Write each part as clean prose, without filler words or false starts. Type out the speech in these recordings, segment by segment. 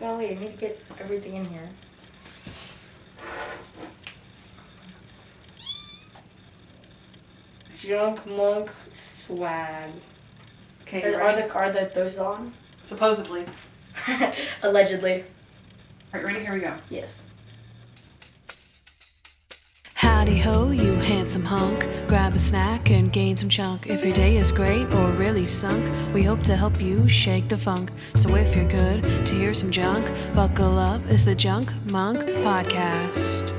Golly, I need to get everything in here. Junk Monk swag. Okay, Are those on? Supposedly. Allegedly. Alright, ready? Here we go. Yes. Howdy ho, you handsome hunk. Grab a snack and gain some chunk. If your day is great or really sunk, we hope to help you shake the funk. So if you're good to hear some junk, buckle up, it's the Junk Monk Podcast.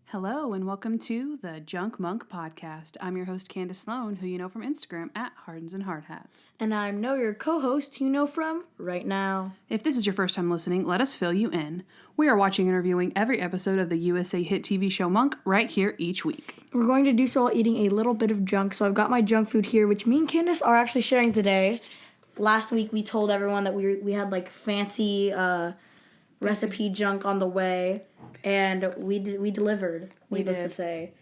Hello and welcome to the Junk Monk Podcast. I'm your host Kandyce Sloan, who you know from Instagram at Hardens and Hard Hats. And I'm Noah, your co-host, who you know from Right Now. If this is your first time listening, let us fill you in. We are watching and reviewing every episode of the USA hit TV show Monk right here each week. We're going to do so while eating a little bit of junk. So I've got my junk food here, which me and Kandyce are actually sharing today. Last week we told everyone that we had like fancy recipe junk on the way, and we delivered. Needless to say.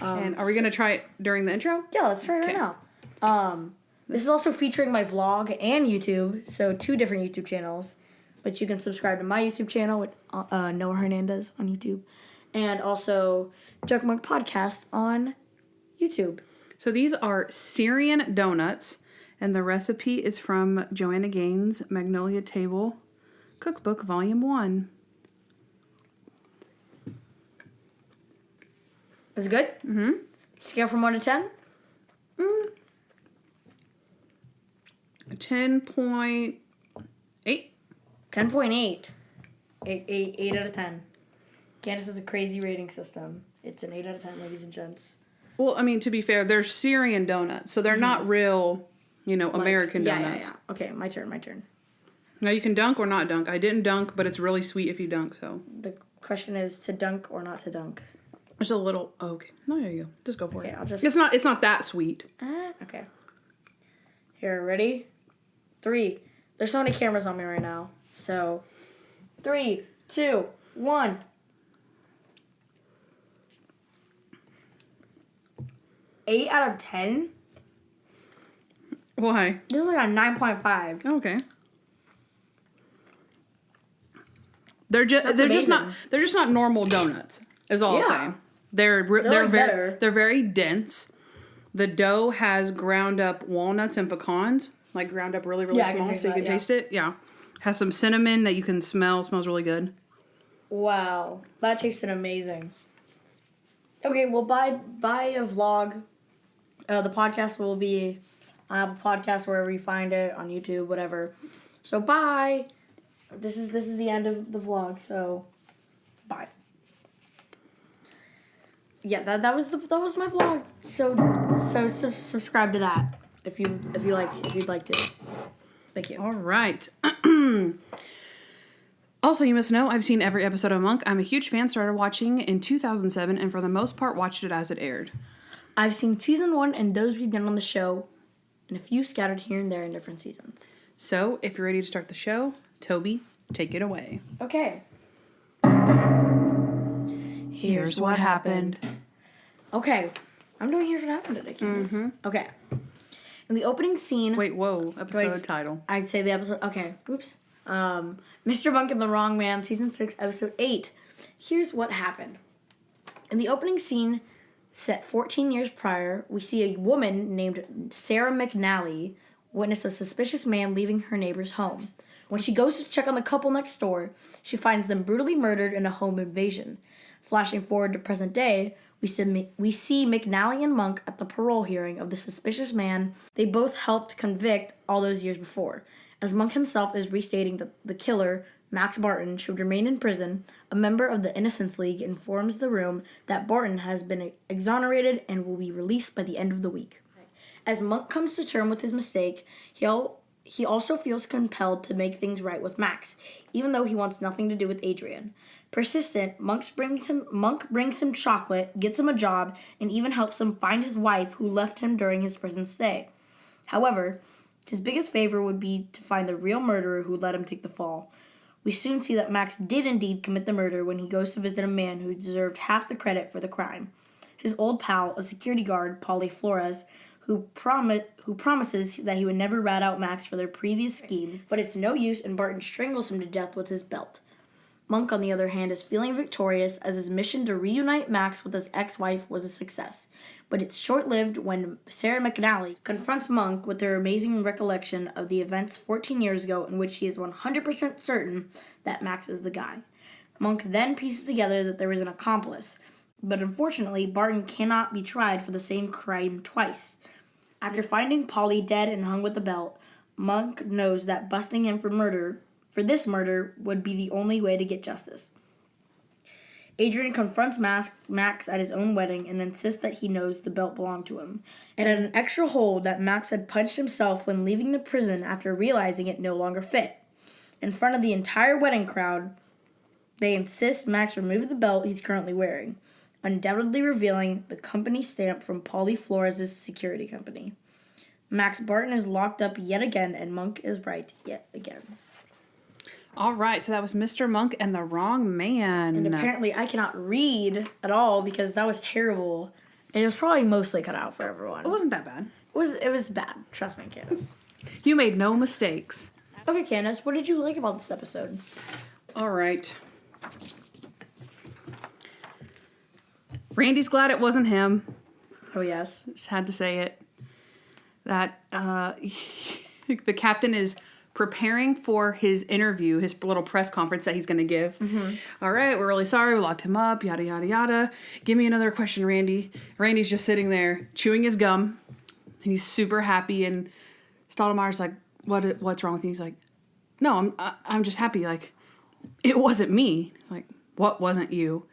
And are we going to try it during the intro? Yeah, let's try it right now. This is also featuring my vlog and YouTube, so 2 different YouTube channels. But you can subscribe to my YouTube channel with Noah Hernandez on YouTube, and also Junk Monk Podcast on YouTube. So these are Syrian donuts, and the recipe is from Joanna Gaines' Magnolia Table Cookbook, Volume 1. Is it good? Mm-hmm. Scale from 1 to 10? 10.8. 10.8. 8 out of 10. Kandyce has a crazy rating system. It's an 8 out of 10, ladies and gents. Well, I mean, to be fair, they're Syrian donuts, so they're not real, American donuts. Yeah. Okay, my turn. Now, you can dunk or not dunk. I didn't dunk, but it's really sweet if you dunk, so. The question is to dunk or not to dunk. It's a little, okay. No, there you go. Just go for it. I'll just... It's not that sweet. Okay. Here, ready? 3. There's so many cameras on me right now. So, 3, 2, 1. Eight out of 10? Why? This is like a 9.5. Okay. They're just not normal donuts. Is all I'm saying. They're very dense. The dough has ground up walnuts and pecans, like ground up really small, so you can taste it. Yeah, has some cinnamon that you can smell. Smells really good. Wow, that tasted amazing. Okay, well, buy a vlog. The podcast will be on Apple Podcasts, wherever you find it, on YouTube, whatever. So bye. This is the end of the vlog. So bye. Yeah, that was my vlog. So subscribe to that if you'd like to. Thank you. All right. Also, you must know I've seen every episode of Monk. I'm a huge fan. Started watching in 2007, and for the most part, watched it as it aired. I've seen season 1 and those we've done on the show, and a few scattered here and there in different seasons. So, if you're ready to start the show, Toby, take it away. Okay. Here's what happened. Okay. I'm doing Here's What Happened today, Kandyce. Okay. In the opening scene... Wait, whoa. Episode title. I'd say the episode... Okay. Oops. Mr. Monk and the Wrong Man, Season 6, Episode 8. Here's what happened. In the opening scene, set 14 years prior, we see a woman named Sarah McNally witness a suspicious man leaving her neighbor's home. When she goes to check on the couple next door, she finds them brutally murdered in a home invasion. Flashing forward to present day, we see McNally and Monk at the parole hearing of the suspicious man they both helped convict all those years before. As Monk himself is restating that the killer, Max Barton, should remain in prison, a member of the Innocence League informs the room that Barton has been exonerated and will be released by the end of the week. As Monk comes to terms with his mistake, he also feels compelled to make things right with Max, even though he wants nothing to do with Adrian. Persistent, Monk brings him chocolate, gets him a job, and even helps him find his wife who left him during his prison stay. However, his biggest favor would be to find the real murderer who let him take the fall. We soon see that Max did indeed commit the murder when he goes to visit a man who deserved half the credit for the crime. His old pal, a security guard, Paulie Flores, who promises that he would never rat out Max for their previous schemes, but it's no use and Barton strangles him to death with his belt. Monk, on the other hand, is feeling victorious as his mission to reunite Max with his ex-wife was a success. But it's short-lived when Sarah McNally confronts Monk with her amazing recollection of the events 14 years ago in which she is 100% certain that Max is the guy. Monk then pieces together that there was an accomplice, but unfortunately, Barton cannot be tried for the same crime twice. After finding Polly dead and hung with the belt, Monk knows that busting him for this murder would be the only way to get justice. Adrian confronts Max at his own wedding and insists that he knows the belt belonged to him, and at an extra hole that Max had punched himself when leaving the prison after realizing it no longer fit. In front of the entire wedding crowd, they insist Max remove the belt he's currently wearing, undoubtedly revealing the company stamp from Paulie Flores' security company. Max Barton is locked up yet again, and Monk is right yet again. All right, so that was Mr. Monk and the Wrong Man. And apparently I cannot read at all because that was terrible. It was probably mostly cut out for everyone. It wasn't that bad. It was bad. Trust me, Candace. You made no mistakes. Okay, Candace, what did you like about this episode? All right. Randy's glad it wasn't him. Oh, yes. Just had to say it. That the captain is preparing for his interview, his little press conference that he's going to give. Mm-hmm. All right, we're really sorry. We locked him up, yada, yada, yada. Give me another question, Randy. Randy's just sitting there chewing his gum. He's super happy, and Stottlemeyer's like, what's wrong with you? He's like, no, I'm just happy. Like, it wasn't me. It's like, what wasn't you?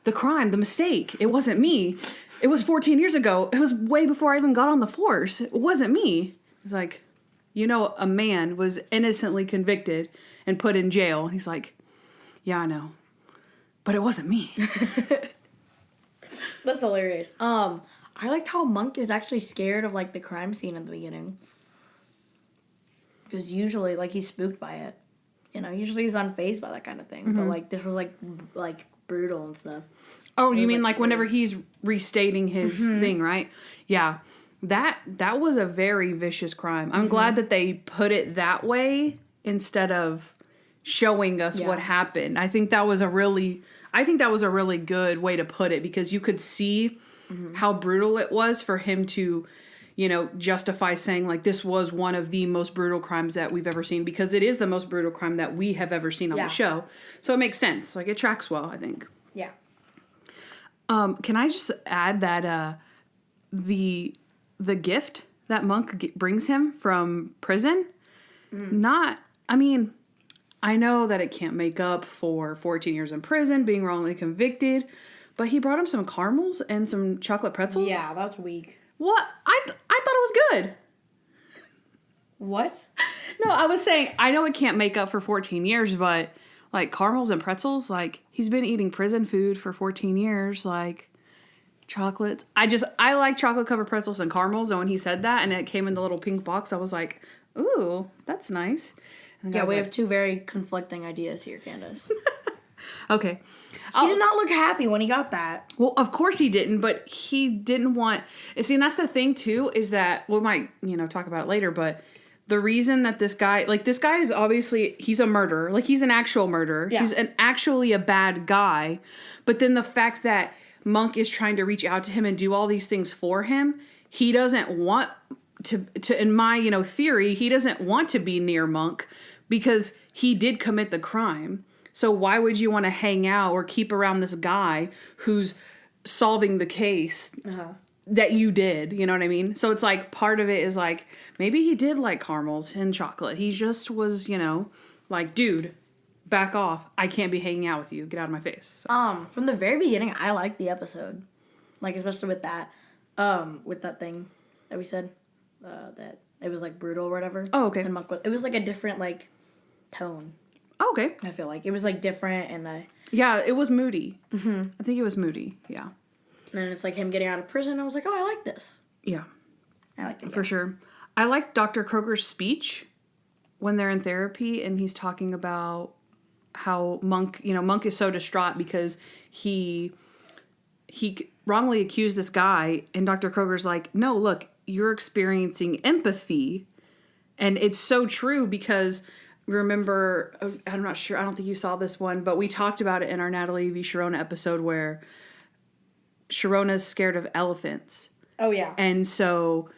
The crime, the mistake. It wasn't me. It was 14 years ago. It was way before I even got on the force. It wasn't me. He's like, a man was innocently convicted and put in jail. He's like, yeah, I know. But it wasn't me. That's hilarious. I liked how Monk is actually scared of, like, the crime scene at the beginning. Because usually, like, he's spooked by it. Usually he's unfazed by that kind of thing. Mm-hmm. But, like, this was, like brutal and stuff. Oh, you mean, like, whenever he's restating his thing, right? Yeah. That was a very vicious crime. I'm glad that they put it that way instead of showing us what happened. I think that was a really good way to put it, because you could see how brutal it was for him to, justify saying, like, this was one of the most brutal crimes that we've ever seen, because it is the most brutal crime that we have ever seen on the show. So it makes sense. Like, it tracks well, I think. Yeah. Can I just add that the gift that Monk brings him from prison, I know that it can't make up for 14 years in prison, being wrongly convicted, but he brought him some caramels and some chocolate pretzels. Yeah, that's weak. What? I thought it was good. What? No, I was saying, I know it can't make up for 14 years, but, like, caramels and pretzels, like, he's been eating prison food for 14 years, like, chocolates. I like chocolate-covered pretzels and caramels, and when he said that, and it came in the little pink box, I was like, ooh, that's nice. And yeah, we have two very conflicting ideas here, Candace. Okay. He did not look happy when he got that. Well, of course he didn't, but he didn't want... See, and that's the thing, too, is that... We might, talk about it later, but the reason that this guy is obviously... He's a murderer. Like, he's an actual murderer. Yeah. He's actually a bad guy. But then the fact that Monk is trying to reach out to him and do all these things for him, he doesn't want to in my, theory, he doesn't want to be near Monk because he did commit the crime. So why would you want to hang out or keep around this guy who's solving the case that you did? You know what I mean? So it's like, part of it is like, maybe he did like caramels and chocolate. He just was, like, dude, back off. I can't be hanging out with you. Get out of my face. So. From the very beginning, I liked the episode. Like, especially with that thing that we said, that it was, like, brutal or whatever. Oh, okay. And it was, like, a different, like, tone. Oh, okay. I feel like. It was, like, different and... Yeah, it was moody. Mm-hmm. I think it was moody, yeah. And then it's, like, him getting out of prison. I was like, oh, I like this. Yeah. I like it. For sure. I like Dr. Kroger's speech when they're in therapy and he's talking about how Monk is so distraught because he wrongly accused this guy, and Dr. Kroger's like, no, look, you're experiencing empathy. And it's so true because remember, I'm not sure, I don't think you saw this one, but we talked about it in our Natalie v. Sharona episode where Sharona's scared of elephants. Oh, yeah. And so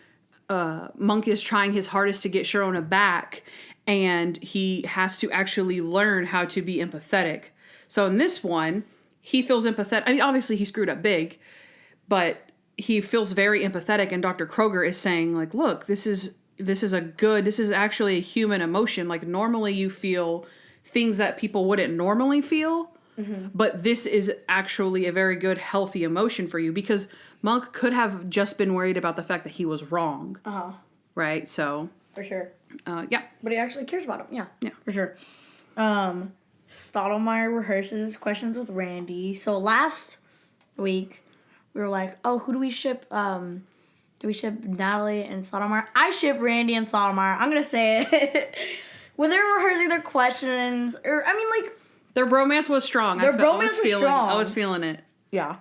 Monk is trying his hardest to get Sharona back, and he has to actually learn how to be empathetic. So in this one, he feels empathetic. I mean, obviously he screwed up big, but he feels very empathetic, and Dr. Kroger is saying, like, look, this is actually a human emotion. Like, normally you feel things that people wouldn't normally feel, but this is actually a very good, healthy emotion for you, because Monk could have just been worried about the fact that he was wrong. Right? So. For sure. Yeah. But he actually cares about him. Yeah. Yeah. For sure. Stottlemyre rehearses his questions with Randy. So last week, we were like, oh, who do we ship? Do we ship Natalie and Stottlemyre? I ship Randy and Stottlemyre. I'm going to say it. When they were rehearsing their questions, or, I mean, like... Their bromance was strong. Their bromance was strong. I was feeling it. Yeah.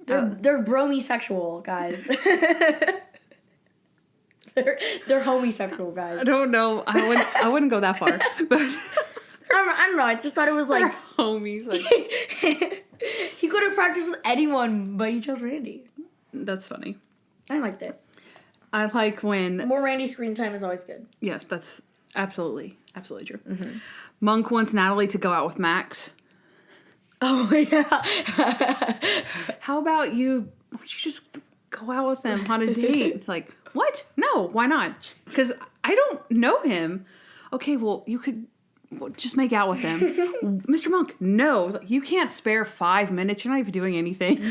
They're bromesexual, guys. they're homosexual, guys. I don't know. I wouldn't go that far. But I don't know. I just thought it was like... homies. Like... He could have practiced with anyone, but he chose Randy. That's funny. I liked it. I like when... More Randy screen time is always good. Yes, that's absolutely true. Monk wants Natalie to go out with Max. Oh, yeah. How about you... Why don't you just go out with him on a date? Like, what? No, why not? Because I don't know him. Okay, well, you could... Well, just make out with him. Mr. Monk, no. You can't spare 5 minutes. You're not even doing anything.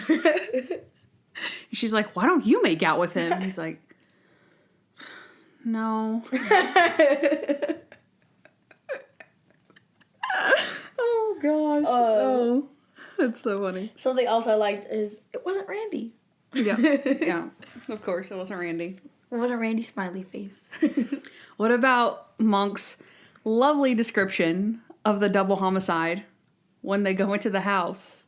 She's like, why don't you make out with him? And he's like, no. Oh, gosh. Oh, that's so funny. Something else I liked is it wasn't Randy. Yeah. Of course, it wasn't Randy. It wasn't Randy's smiley face. What about Monk's lovely description of the double homicide when they go into the house,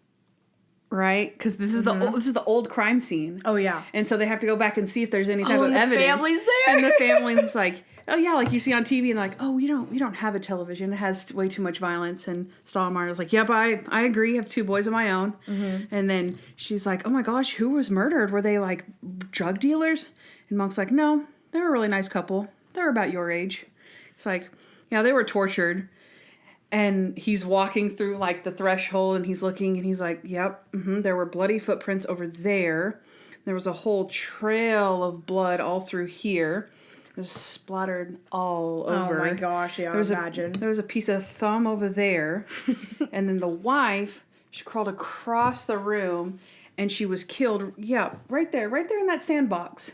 right? Because this is the old crime scene. Oh yeah, and so they have to go back and see if there's any type of evidence. The family's there, and the family's like, oh yeah, like you see on TV, and like, oh we don't have a television. It has way too much violence. And Stottlemyre was like, yep, I agree. I have 2 boys of my own. And then she's like, oh my gosh, who was murdered? Were they like drug dealers? And Monk's like, no, they were a really nice couple. They were about your age. It's like, yeah, they were tortured. And he's walking through, like, the threshold, and he's looking, and he's like, yep, there were bloody footprints over there. There was a whole trail of blood all through here. It was splattered all over. Oh, my gosh, yeah, imagine. There was a piece of thumb over there. And then the wife, she crawled across the room, and she was killed, yeah, right there in that sandbox.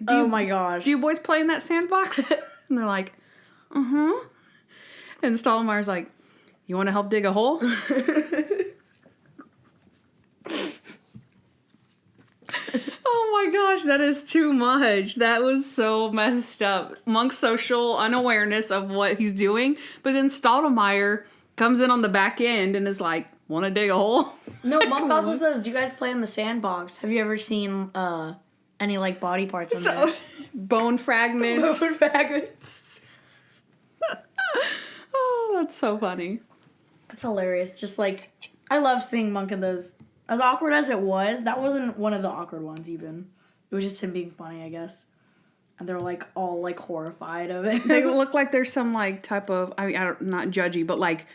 Oh, my gosh. Do you boys play in that sandbox? And they're like... And Stottlemyre's like, you want to help dig a hole? Oh my gosh, that is too much. That was so messed up. Monk's social unawareness of what he's doing, but then Stottlemyre comes in on the back end and is like, want to dig a hole? No, Monk also says, do you guys play in the sandbox? Have you ever seen any like body parts in there? Bone fragments. Bone fragments. Oh, that's so funny. It's hilarious. Just like, I love seeing Monk in those. As awkward as it was, that wasn't one of the awkward ones even. It was just him being funny, I guess. And they're like all like horrified of it. They look like there's some like type of, I mean, not judgy, but like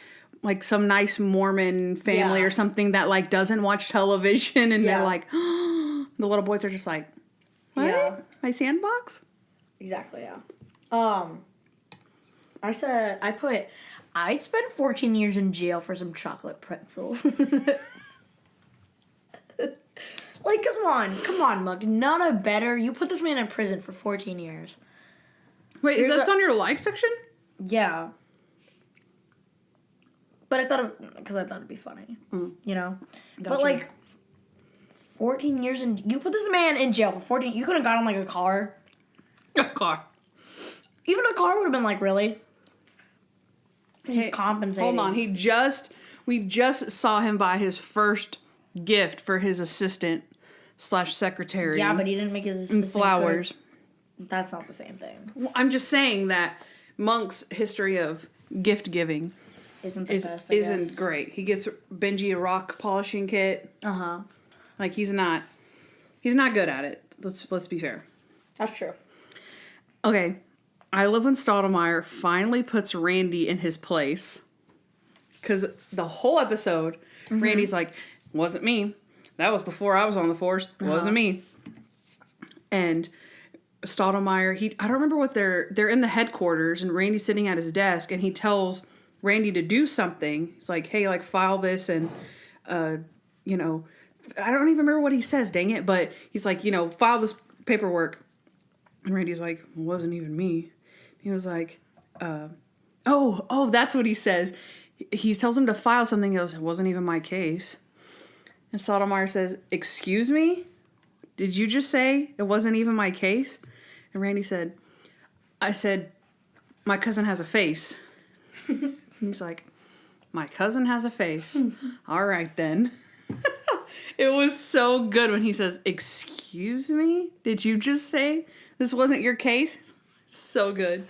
some nice Mormon family or something that like doesn't watch television, and they're like, oh, the little boys are just like, what? Yeah. My sandbox? Exactly, yeah. I'd spend 14 years in jail for some chocolate pretzels. Like, come on, Mug. None a better. You put this man in prison for 14 years. Wait, that's on your like section? Yeah. But I thought it'd be funny, you know? Gotcha. But like, 14 years you put this man in jail for 14, you could have got him like a car. A car. Even a car would have been like, really? He's compensating. Hold on, we just saw him buy his first gift for his assistant / secretary. Yeah, but he didn't make his assistant flowers. That's not the same thing. Well, I'm just saying that Monk's history of gift giving isn't great. He gets Benji a rock polishing kit. Like he's not good at it. Let's be fair. That's true. Okay, I love when Stottlemyre finally puts Randy in his place, because the whole episode, Randy's like, "Wasn't me. That was before I was on the force. Wasn't me." And Stottlemyre, I don't remember what they're in the headquarters, and Randy's sitting at his desk, and he tells Randy to do something. He's like, "Hey, like file this," and you know, I don't even remember what he says. Dang it! But he's like, you know, file this paperwork, and Randy's like, "It wasn't even me." He was like, "Oh, that's what he says." He tells him to file something. He goes, "It wasn't even my case." And Stottlemyre says, "Excuse me? Did you just say it wasn't even my case?" And Randy said, "I said, my cousin has a face." And he's like, "My cousin has a face. All right, then." It was so good when he says, "Excuse me? Did you just say this wasn't your case?" So good.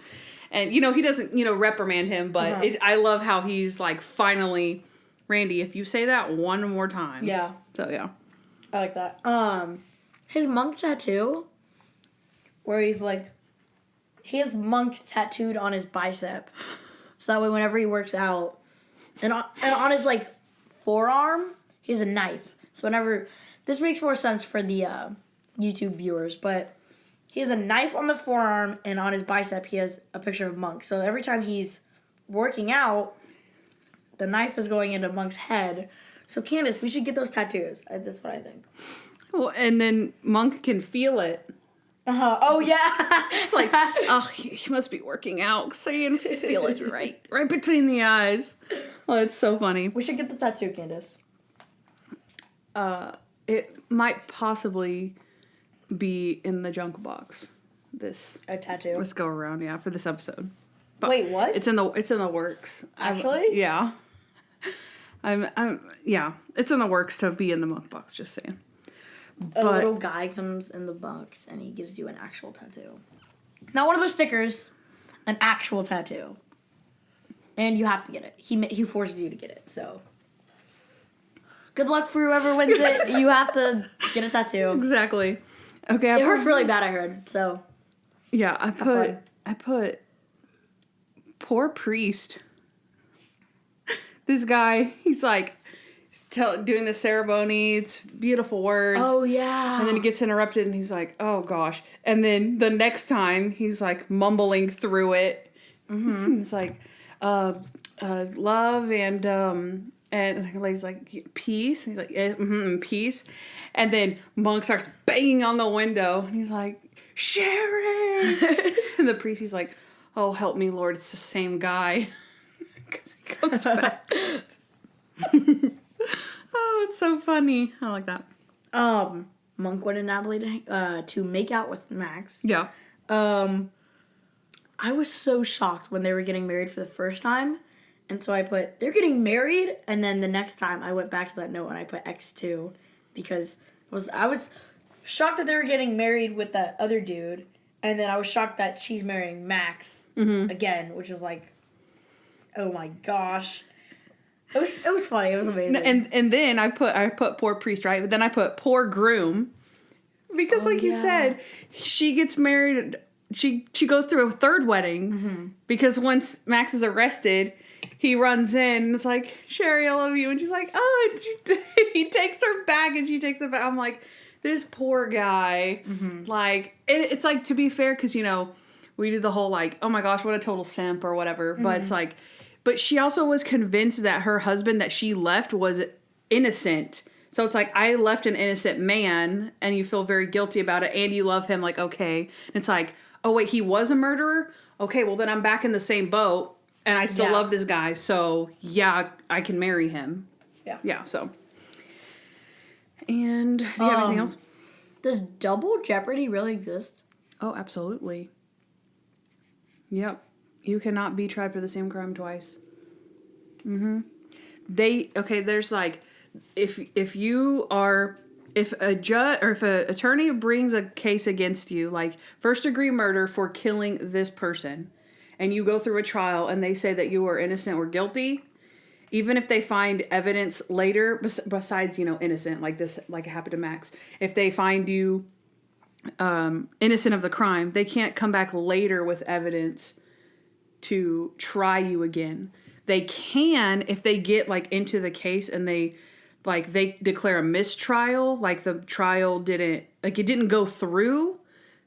And, you know, he doesn't, you know, reprimand him, but I love how he's like, finally, "Randy, if you say that one more time." Yeah. So, yeah. I like that. His monk tattoo, where he's like, he has monk tattooed on his bicep. So that way whenever he works out, and on his like forearm, he has a knife. So whenever, this makes more sense for the YouTube viewers, but he has a knife on the forearm, and on his bicep he has a picture of Monk. So every time he's working out, the knife is going into Monk's head. So Kandyce, we should get those tattoos. That's what I think. Well, and then Monk can feel it. Oh, yeah. It's like, oh, he must be working out, so you can feel it right between the eyes. Oh, it's so funny. We should get the tattoo, Kandyce. It might possibly be in the junk box. A tattoo. Let's go around, yeah, for this episode. But wait, what? It's in the works. Actually? Yeah. Yeah, it's in the works to be in the Monk box, just saying. A little guy comes in the box and he gives you an actual tattoo. Not one of those stickers, an actual tattoo. And you have to get it. He forces you to get it, so. Good luck for whoever wins it. You have to get a tattoo. Exactly. Okay. It hurts really bad, I heard, so. Yeah, I put poor priest. This guy, he's like doing the ceremony. It's beautiful words. Oh, yeah. And then he gets interrupted and he's like, "Oh, gosh." And then the next time he's like mumbling through it. Mm-hmm. It's like, love and the lady's like, "Peace." And he's like, "Peace." And then Monk starts banging on the window and he's like, "Sharon!" And the priest, he's like, "Oh, help me, Lord, it's the same guy." Because he comes back. Oh, it's so funny. I like that. Monk wanted Natalie to make out with Max. Yeah. I was so shocked when they were getting married for the first time. And so I put, they're getting married? And then the next time I went back to that note and I put X2. Because I was shocked that they were getting married with that other dude. And then I was shocked that she's marrying Max again, which is like, oh my gosh. It was funny. It was amazing. And then I put poor priest, right? But then I put poor groom. Because like you said, she gets married. She goes through a third wedding. Because once Max is arrested, he runs in and it's like, "Sherry, I love you." And she's like, "Oh," and he takes her back and she takes it back. I'm like, this poor guy. Like, it's like, to be fair, because, you know, we did the whole like, oh my gosh, what a total simp or whatever. But it's like, but she also was convinced that her husband that she left was innocent. So it's like, I left an innocent man and you feel very guilty about it and you love him, like, okay. And it's like, oh wait, he was a murderer? Okay, well then I'm back in the same boat and I still love this guy. So yeah, I can marry him. Yeah. Yeah, so. And do you have anything else? Does double jeopardy really exist? Oh, absolutely. Yep. You cannot be tried for the same crime twice. There's like, if if a judge or if an attorney brings a case against you, like first degree murder for killing this person, and you go through a trial and they say that you are innocent or guilty, even if they find evidence later besides, innocent, like this, like it happened to Max, if they find you innocent of the crime, they can't come back later with evidence to try you again. They can if they get like into the case and they declare a mistrial, like the trial it didn't go through,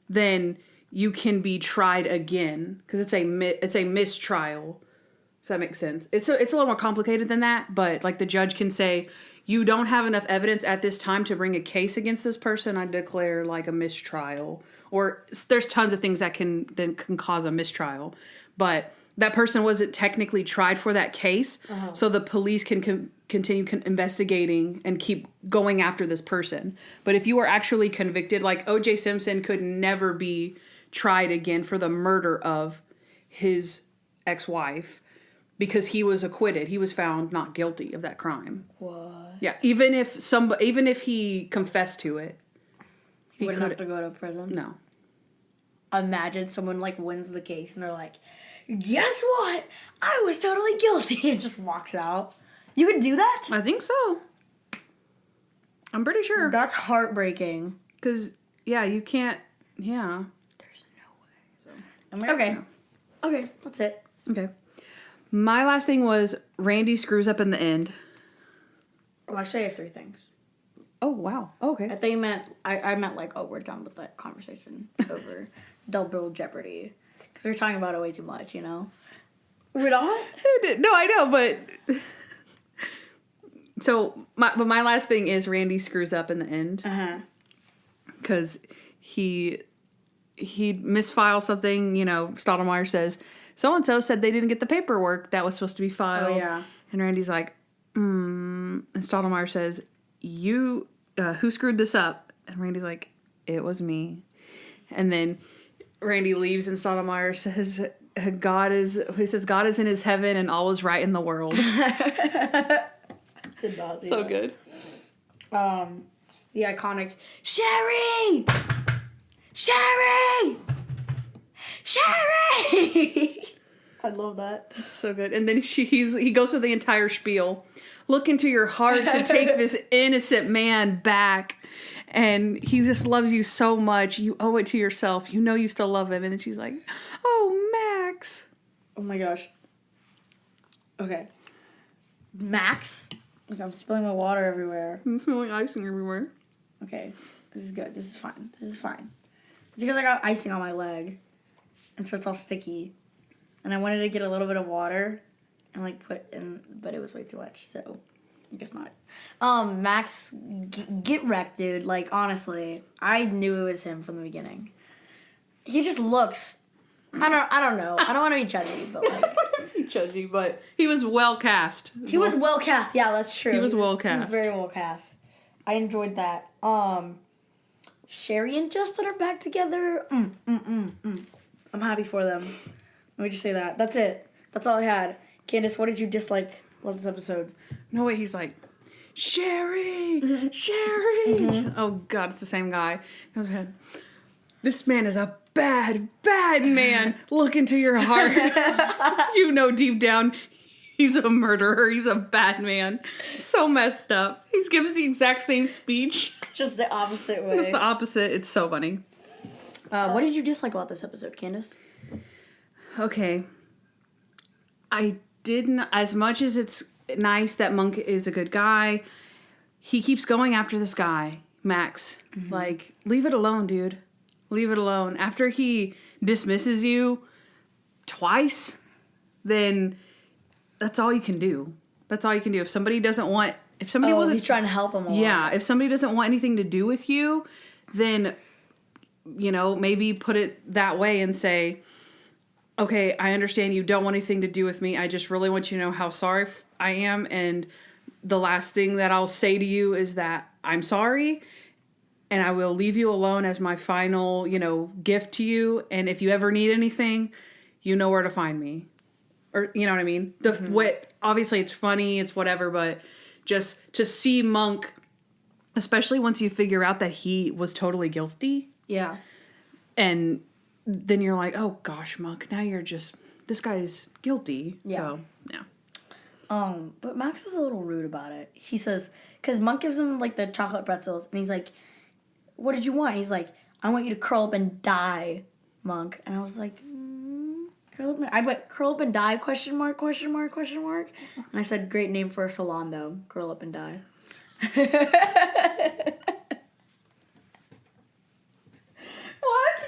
then you can be tried again because it's a mistrial. If that makes sense. It's a little more complicated than that, but like the judge can say, you don't have enough evidence at this time to bring a case against this person. I declare like a mistrial. Or there's tons of things that can cause a mistrial, but that person wasn't technically tried for that case, so the police can continue investigating and keep going after this person. But if you are actually convicted, like O.J. Simpson could never be tried again for the murder of his ex-wife because he was acquitted. He was found not guilty of that crime. What? Yeah, even if he confessed to it, he wouldn't have to go to prison. No. Imagine someone like wins the case and they're like, guess what? I was totally guilty, and just walks out. You could do that? I think so. I'm pretty sure. That's heartbreaking. Because, yeah, you can't, yeah. There's no way. So. Okay. Yeah. Okay, that's it. Okay. My last thing was Randy screws up in the end. Well, actually, I have 3 things. Oh, wow. Oh, okay. I thought you meant, I meant like, we're done with that conversation over Double Jeopardy. Because we're talking about it way too much, We're not? No, I know, but... So, my last thing is Randy screws up in the end. Uh-huh. Because he misfiles something, Stottlemyre says, so-and-so said they didn't get the paperwork that was supposed to be filed. Oh, yeah. And Randy's like, and Stottlemyre says, who screwed this up? And Randy's like, it was me. And then Randy leaves and Stottlemyre says, God is in his heaven and all is right in the world. Did not see so that. good. The iconic Sherry! Sherry! Sherry! I love that. It's so good. And then he goes through the entire spiel. Look into your heart to take this innocent man back. And he just loves you so much. You owe it to yourself. You still love him. And then she's like, oh, Max. Oh my gosh. Okay. Max? Okay, I'm spilling my water everywhere. I'm smelling icing everywhere. Okay. This is good. This is fine. It's because I got icing on my leg. And so it's all sticky. And I wanted to get a little bit of water and put in, but it was way too much, so I guess not. Max, get wrecked, dude. Honestly, I knew it was him from the beginning. He just looks. I don't know. I don't want to be judgy, but judgy, but he was well cast. He was well cast. Yeah, that's true. He was well cast. He was very well cast. I enjoyed that. Sherry and Justin are back together. I'm happy for them. Let me just say that. That's it. That's all I had. Kandyce, what did you dislike about this episode? No way, he's like, Sherry! Sherry! Mm-hmm. Oh, God, it's the same guy. He goes ahead. This man is a bad, bad man. Look into your heart. Deep down, he's a murderer. He's a bad man. So messed up. He gives the exact same speech. Just the opposite way. Just the opposite. It's so funny. What did you dislike about this episode, Kandyce? Okay. I didn't, as much as it's nice that Monk is a good guy, he keeps going after this guy, Max. Mm-hmm. Leave it alone, dude. Leave it alone. After he dismisses you twice, then that's all you can do. That's all you can do. If somebody doesn't want, he's trying to help him a lot. Yeah, if somebody doesn't want anything to do with you, then, maybe put it that way and say, okay, I understand you don't want anything to do with me. I just really want you to know how sorry I am. And the last thing that I'll say to you is that I'm sorry. And I will leave you alone as my final, gift to you. And if you ever need anything, you know where to find me. Or, you know what I mean? Obviously, it's funny, it's whatever. But just to see Monk Especially once you figure out that he was totally guilty. Yeah. And then you're like, oh gosh, Monk, now you're just, this guy's guilty. Yeah. So, yeah. But Max is a little rude about it. He says, because Monk gives him, like, the chocolate pretzels, and he's like, what did you want? He's like, I want you to curl up and die, Monk. And I was like, curl up and die, question mark, question mark, question mark. And I said, great name for a salon, though. Curl up and die. What?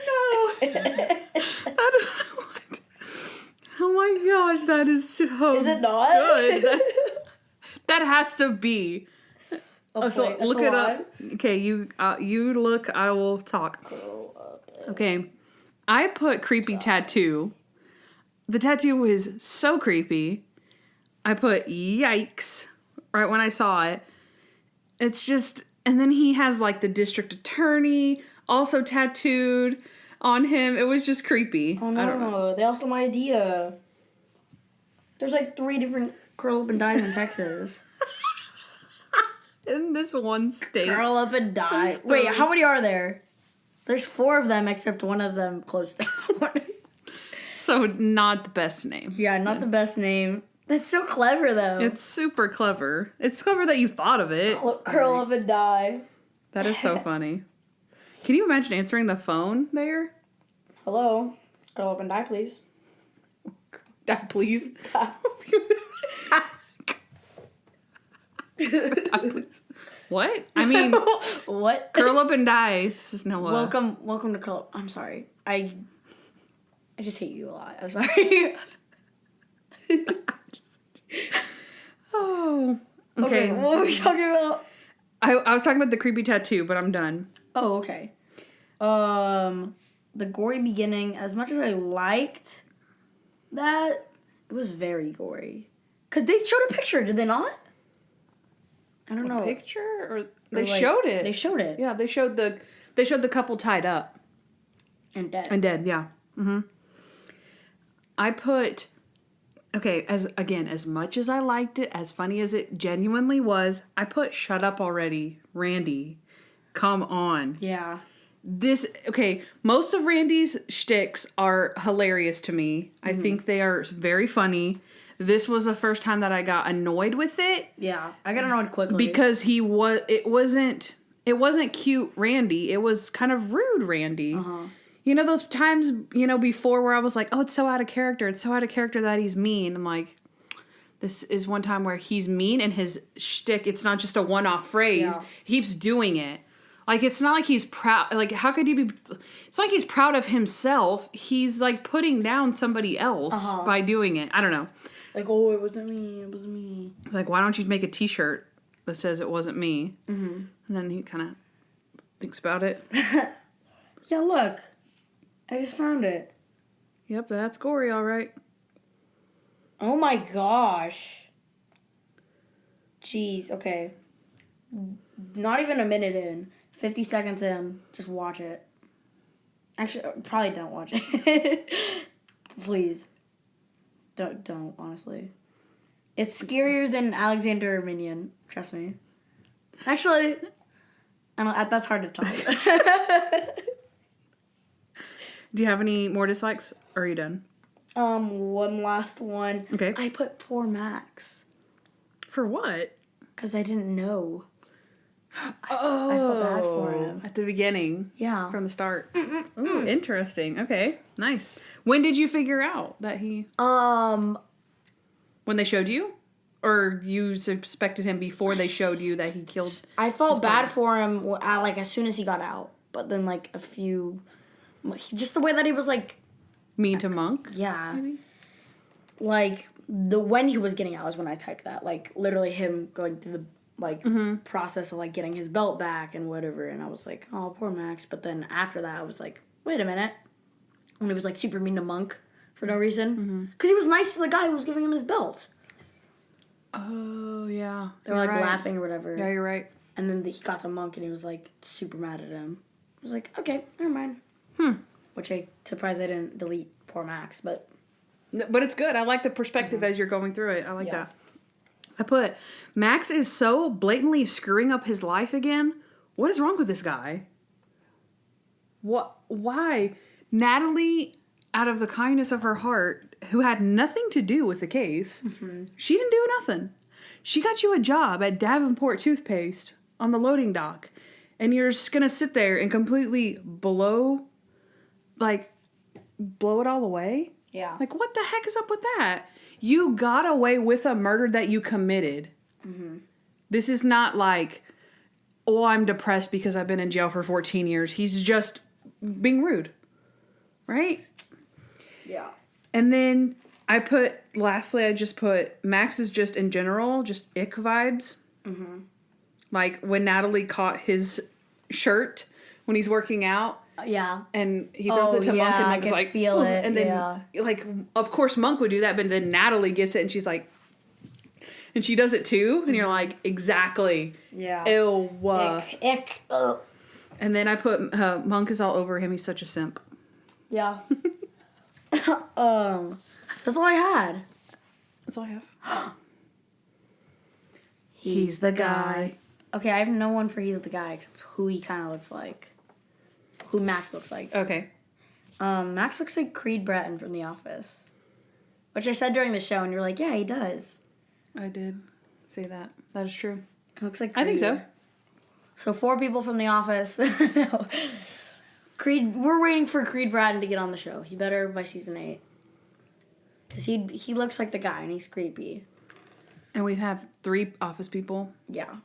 No. What? Oh my gosh, that is so Is it not? good. That has to be. So look it up. Okay, you look, I will talk. Okay, I put creepy tattoo. The tattoo is so creepy. I put yikes right when I saw it. It's just, and then he has like the district attorney also tattooed on him. It was just creepy. Oh no, I don't know. they all stole my idea. There's like 3 different curl up and dies in Texas. In this one state. Curl up and die. Wait, how many are there? There's 4 of them, except one of them closed down. So not the best name. Yeah, not the best name. That's so clever, though. It's super clever. It's clever that you thought of it. Curl up and die. That is so funny. Can you imagine answering the phone there? Hello? Curl up and die, please. Die, please. Die, please. What? I mean, what? Curl up and die. This is Noah. Welcome to curl up. I'm sorry. I just hate you a lot. I'm sorry. Oh. Okay. What were we talking about? I was talking about the creepy tattoo, but I'm done. Oh, okay. The gory beginning, as much as I liked that, it was very gory. Because they showed a picture, did they not? I don't know. A picture? Or they showed it. They showed it. Yeah, they showed the couple tied up. And dead. And dead, yeah. Mm-hmm. I put, okay, as much as I liked it, as funny as it genuinely was, I put shut up already, Randy. Come on. Yeah. Most of Randy's shticks are hilarious to me. Mm-hmm. I think they are very funny. This was the first time that I got annoyed with it. Yeah, I got annoyed quickly. Because it wasn't cute Randy. It was kind of rude Randy. Uh-huh. You know those times, before where I was like, oh, it's so out of character. It's so out of character that he's mean. I'm like, this is one time where he's mean and his shtick, it's not just a one-off phrase. Yeah. He keeps doing it. Like, it's not like he's proud. Like, how could you be... It's like he's proud of himself. He's, like, putting down somebody else by doing it. I don't know. Like, oh, it wasn't me. It wasn't me. It's like, why don't you make a t-shirt that says it wasn't me? Mm-hmm. And then he kind of thinks about it. Yeah, look. I just found it. Yep, that's gory, all right. Oh, my gosh. Jeez, okay. Not even a minute in. 50 seconds in, just watch it. Actually, probably don't watch it. Please. Don't, honestly. It's scarier than Alexander Minion, trust me. Actually, that's hard to talk. Do you have any more dislikes, or are you done? One last one. Okay. I put poor Max. For what? Because I didn't know. Oh, I felt bad for him. At the beginning. Yeah. From the start. Ooh, interesting. Okay, nice. When did you figure out that he... When they showed you? Or you suspected him before they showed you that he killed... I felt bad for him, like, as soon as he got out. But then, like, just the way that he was, like... Mean to Monk? Yeah. Maybe? Like, when he was getting out is when I typed that. Like, literally him going through the... process of, like, getting his belt back and whatever, and I was like, oh, poor Max, but then after that, I was like, wait a minute, when he was, like, super mean to Monk for no reason, because he was nice to the guy who was giving him his belt. Oh, yeah. They were, like, laughing or whatever. Yeah, you're right. And then he got to Monk, and he was, like, super mad at him. I was like, okay, never mind. Which I'm surprised I didn't delete poor Max, but... But it's good. I like the perspective as you're going through it. I like that. I put, Max is so blatantly screwing up his life again. What is wrong with this guy? What? Why? Natalie, out of the kindness of her heart, who had nothing to do with the case, she didn't do nothing. She got you a job at Davenport Toothpaste on the loading dock, and you're just gonna sit there and completely blow it all away? Yeah. Like, what the heck is up with that? You got away with a murder that you committed. Mm-hmm. This is not like, oh, I'm depressed because I've been in jail for 14 years. He's just being rude. Right? Yeah. And then lastly, I just put, Max is just in general, just ick vibes. Mm-hmm. Like when Natalie caught his shirt when he's working out. Yeah. And he throws it to Monk and Monk's like, feel it. And then, like, of course Monk would do that, but then Natalie gets it and she's like, and she does it too. And you're like, exactly. Yeah. Ew. Ick. Ugh. And then I put, Monk is all over him. He's such a simp. Yeah. That's all I had. That's all I have. He's the guy. Okay, I have no one for he's the guy except who he kind of looks like. Who Max looks like. Okay. Max looks like Creed Bratton from The Office. Which I said during the show, and you're like, yeah, he does. I did say that. That is true. It looks like Creed. I think so. So 4 people from The Office. No. Creed, we're waiting for Creed Bratton to get on the show. He better by season 8. Because he looks like the guy, and he's creepy. And we have 3 Office people. Yeah.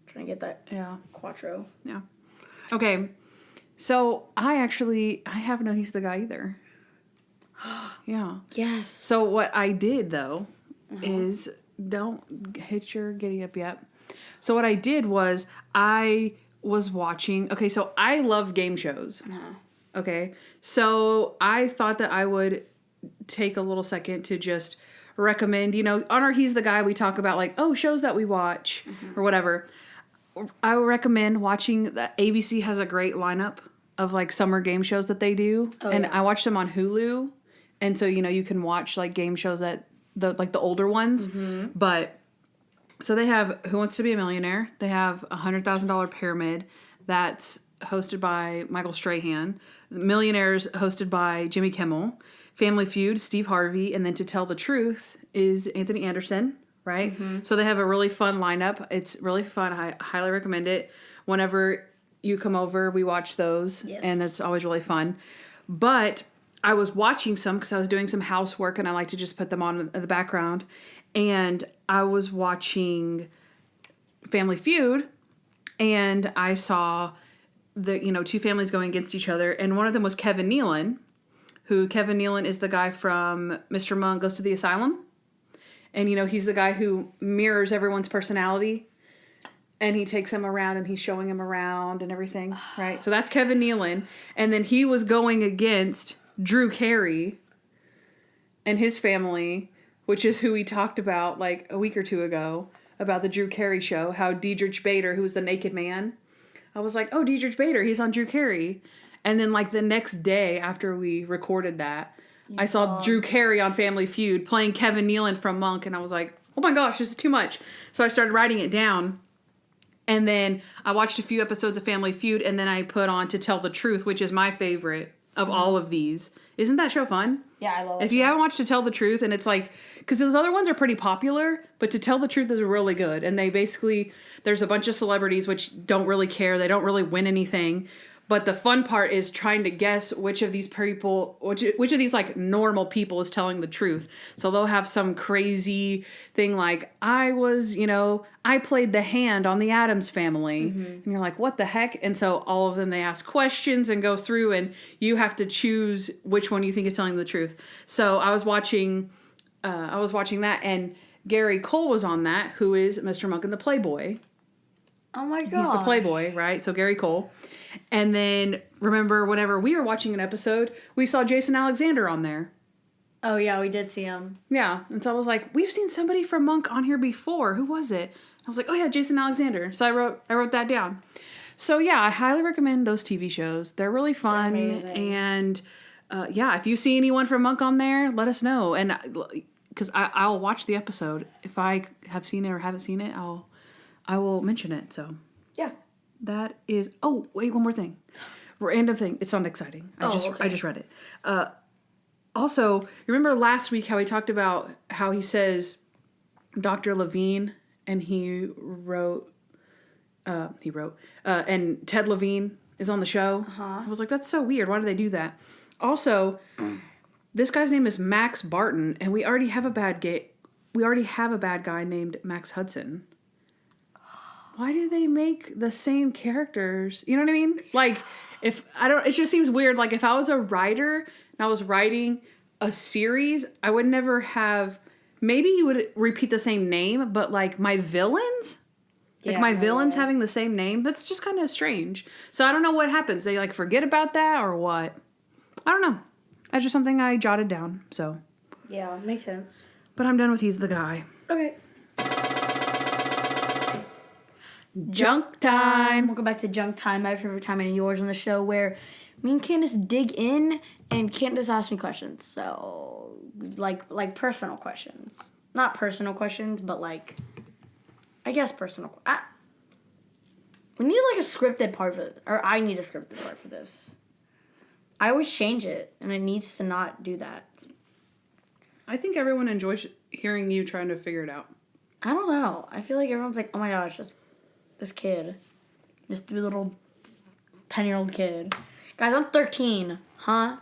Trying to get that quattro. Yeah. Okay. So I have no he's the guy either. Yeah. Yes. So what I did though is, don't hit your giddy up yet. So what I did was I was watching, okay, so I love game shows. Okay. So I thought that I would take a little second to just recommend, on our He's the Guy, we talk about like, shows that we watch or whatever. I would recommend watching that. ABC has a great lineup of like summer game shows that they do. I watch them on Hulu. And so, you can watch like game shows that the older ones. Mm-hmm. But so they have Who Wants to Be a Millionaire? They have $100,000 Pyramid that's hosted by Michael Strahan. Millionaires hosted by Jimmy Kimmel. Family Feud, Steve Harvey. And then To Tell the Truth is Anthony Anderson. Right? Mm-hmm. So they have a really fun lineup. It's really fun. I highly recommend it. Whenever you come over, we watch those. Yes. And it's always really fun. But I was watching some because I was doing some housework and I like to just put them on in the background. And I was watching Family Feud and I saw the, 2 families going against each other. And one of them was Kevin Nealon, Kevin Nealon is the guy from Mr. Monk Goes to the Asylum. And, he's the guy who mirrors everyone's personality. And he takes them around and he's showing them around and everything, right? So that's Kevin Nealon. And then he was going against Drew Carey and his family, which is who we talked about like a week or 2 ago, about the Drew Carey show, how Diedrich Bader, who was the naked man. I was like, Diedrich Bader, he's on Drew Carey. And then like the next day after we recorded that, I saw Drew Carey on Family Feud playing Kevin Nealon from Monk, and I was like, oh my gosh, this is too much. So I started writing it down, and then I watched a few episodes of Family Feud, and then I put on To Tell the Truth, which is my favorite of all of these. Isn't that show fun? Yeah, I love it. If you haven't watched To Tell the Truth, and it's like, because those other ones are pretty popular, but To Tell the Truth is really good, and they basically, there's a bunch of celebrities which don't really care, they don't really win anything. But the fun part is trying to guess which of these people, which of these like normal people is telling the truth. So they'll have some crazy thing like, I played the hand on the Addams Family. Mm-hmm. And you're like, what the heck? And so all of them, they ask questions and go through and you have to choose which one you think is telling the truth. So I was watching that and Gary Cole was on that, who is Mr. Monk and the Playboy. Oh my God. He's the Playboy, right? So Gary Cole. And then, remember, whenever we were watching an episode, we saw Jason Alexander on there. Oh, yeah, we did see him. Yeah. And so I was like, we've seen somebody from Monk on here before. Who was it? I was like, oh, yeah, Jason Alexander. So I wrote that down. So, yeah, I highly recommend those TV shows. They're really fun. They're amazing. And, if you see anyone from Monk on there, let us know. And because I'll watch the episode. If I have seen it or haven't seen it, I will mention it. So Yeah. that is. Oh wait, one more thing. Random thing. It's not exciting. I just read it. Also, you remember last week how we talked about how he says Dr. Levine and he wrote, and Ted Levine is on the show. I was like, that's so weird. Why do they do that? Also, this guy's name is Max Barton, and we already have a bad guy named Max Hudson. Why do they make the same characters? You know what I mean? Like, it just seems weird. Like, if I was a writer and I was writing a series, I would never have, maybe you would repeat the same name, but like my villains, having the same name, that's just kind of strange. So I don't know what happens. They like forget about that or what? I don't know. That's just something I jotted down, so. Yeah, makes sense. But I'm done with He's the Guy. Okay. Junk time. Welcome back to Junk Time, my favorite time and yours on the show, where me and Kandyce dig in and Kandyce asks me questions. So, like personal questions. Not personal questions, but like, I guess personal. We need like a scripted part for it, or I need a scripted part for this. I always change it, and it needs to not do that. I think everyone enjoys hearing you trying to figure it out. I don't know. I feel like everyone's like, oh my gosh, this kid. This little 10-year-old kid. Guys, I'm 13, huh?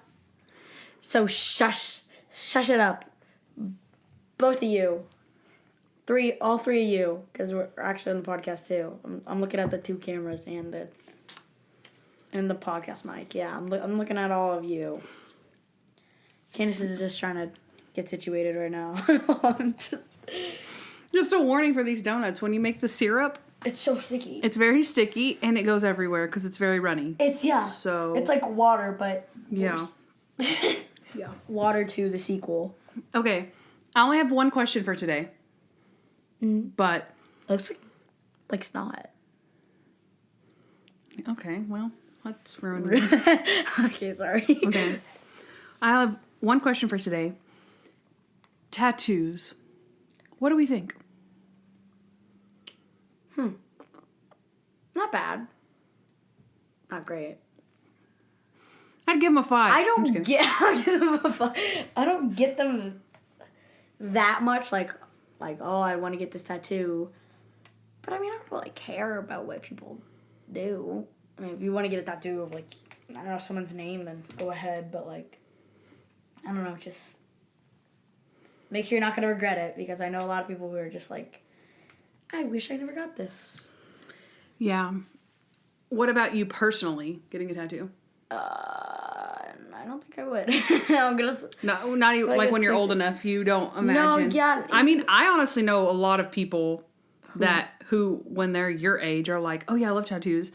So shush it up. Both of you. All three of you, because we're actually on the podcast too. I'm looking at the two cameras and the podcast mic. Yeah, I'm looking at all of you. Kandyce is just trying to get situated right now. Just a warning for these donuts. When you make the syrup, it's so sticky. It's very sticky and it goes everywhere because it's very runny. So it's like water, but yeah. Yeah. Water to the sequel. Okay, I only have one question for today. But looks like snot. Okay, well, let's ruin it. Okay, sorry. Okay. I have one question for today. Tattoos. What do we think? Not bad. Not great. I'd give them a 5. I don't get them that much. Like, oh, I want to get this tattoo. But I mean, I don't really care about what people do. I mean, if you want to get a tattoo of like, I don't know, someone's name, then go ahead. But like, I don't know, just make sure you're not going to regret it, because I know a lot of people who are just like, I wish I never got this. Yeah. What about you personally, getting a tattoo? I don't think I would. I'm gonna. No, not even like when you're old enough. You don't imagine. No, yeah. I mean, I honestly know a lot of people who when they're your age are like, oh yeah, I love tattoos.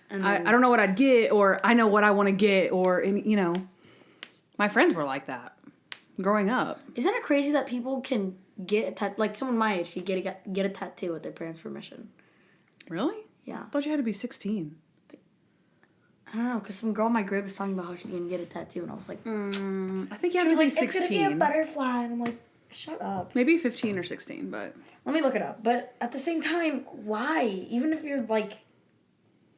And then, I don't know what I'd get, or I know what I want to get, or my friends were like that growing up. Isn't it crazy that people can get a tattoo? Like someone my age could get a tattoo with their parents' permission. Really? Yeah. I thought you had to be 16. I don't know, because some girl in my grade was talking about how she can get a tattoo, and I was like, I think you had to be 16. It's going to be a butterfly, and I'm like, shut up. Maybe 15 or 16, but... Let me look it up. But at the same time, why? Even if you're, like,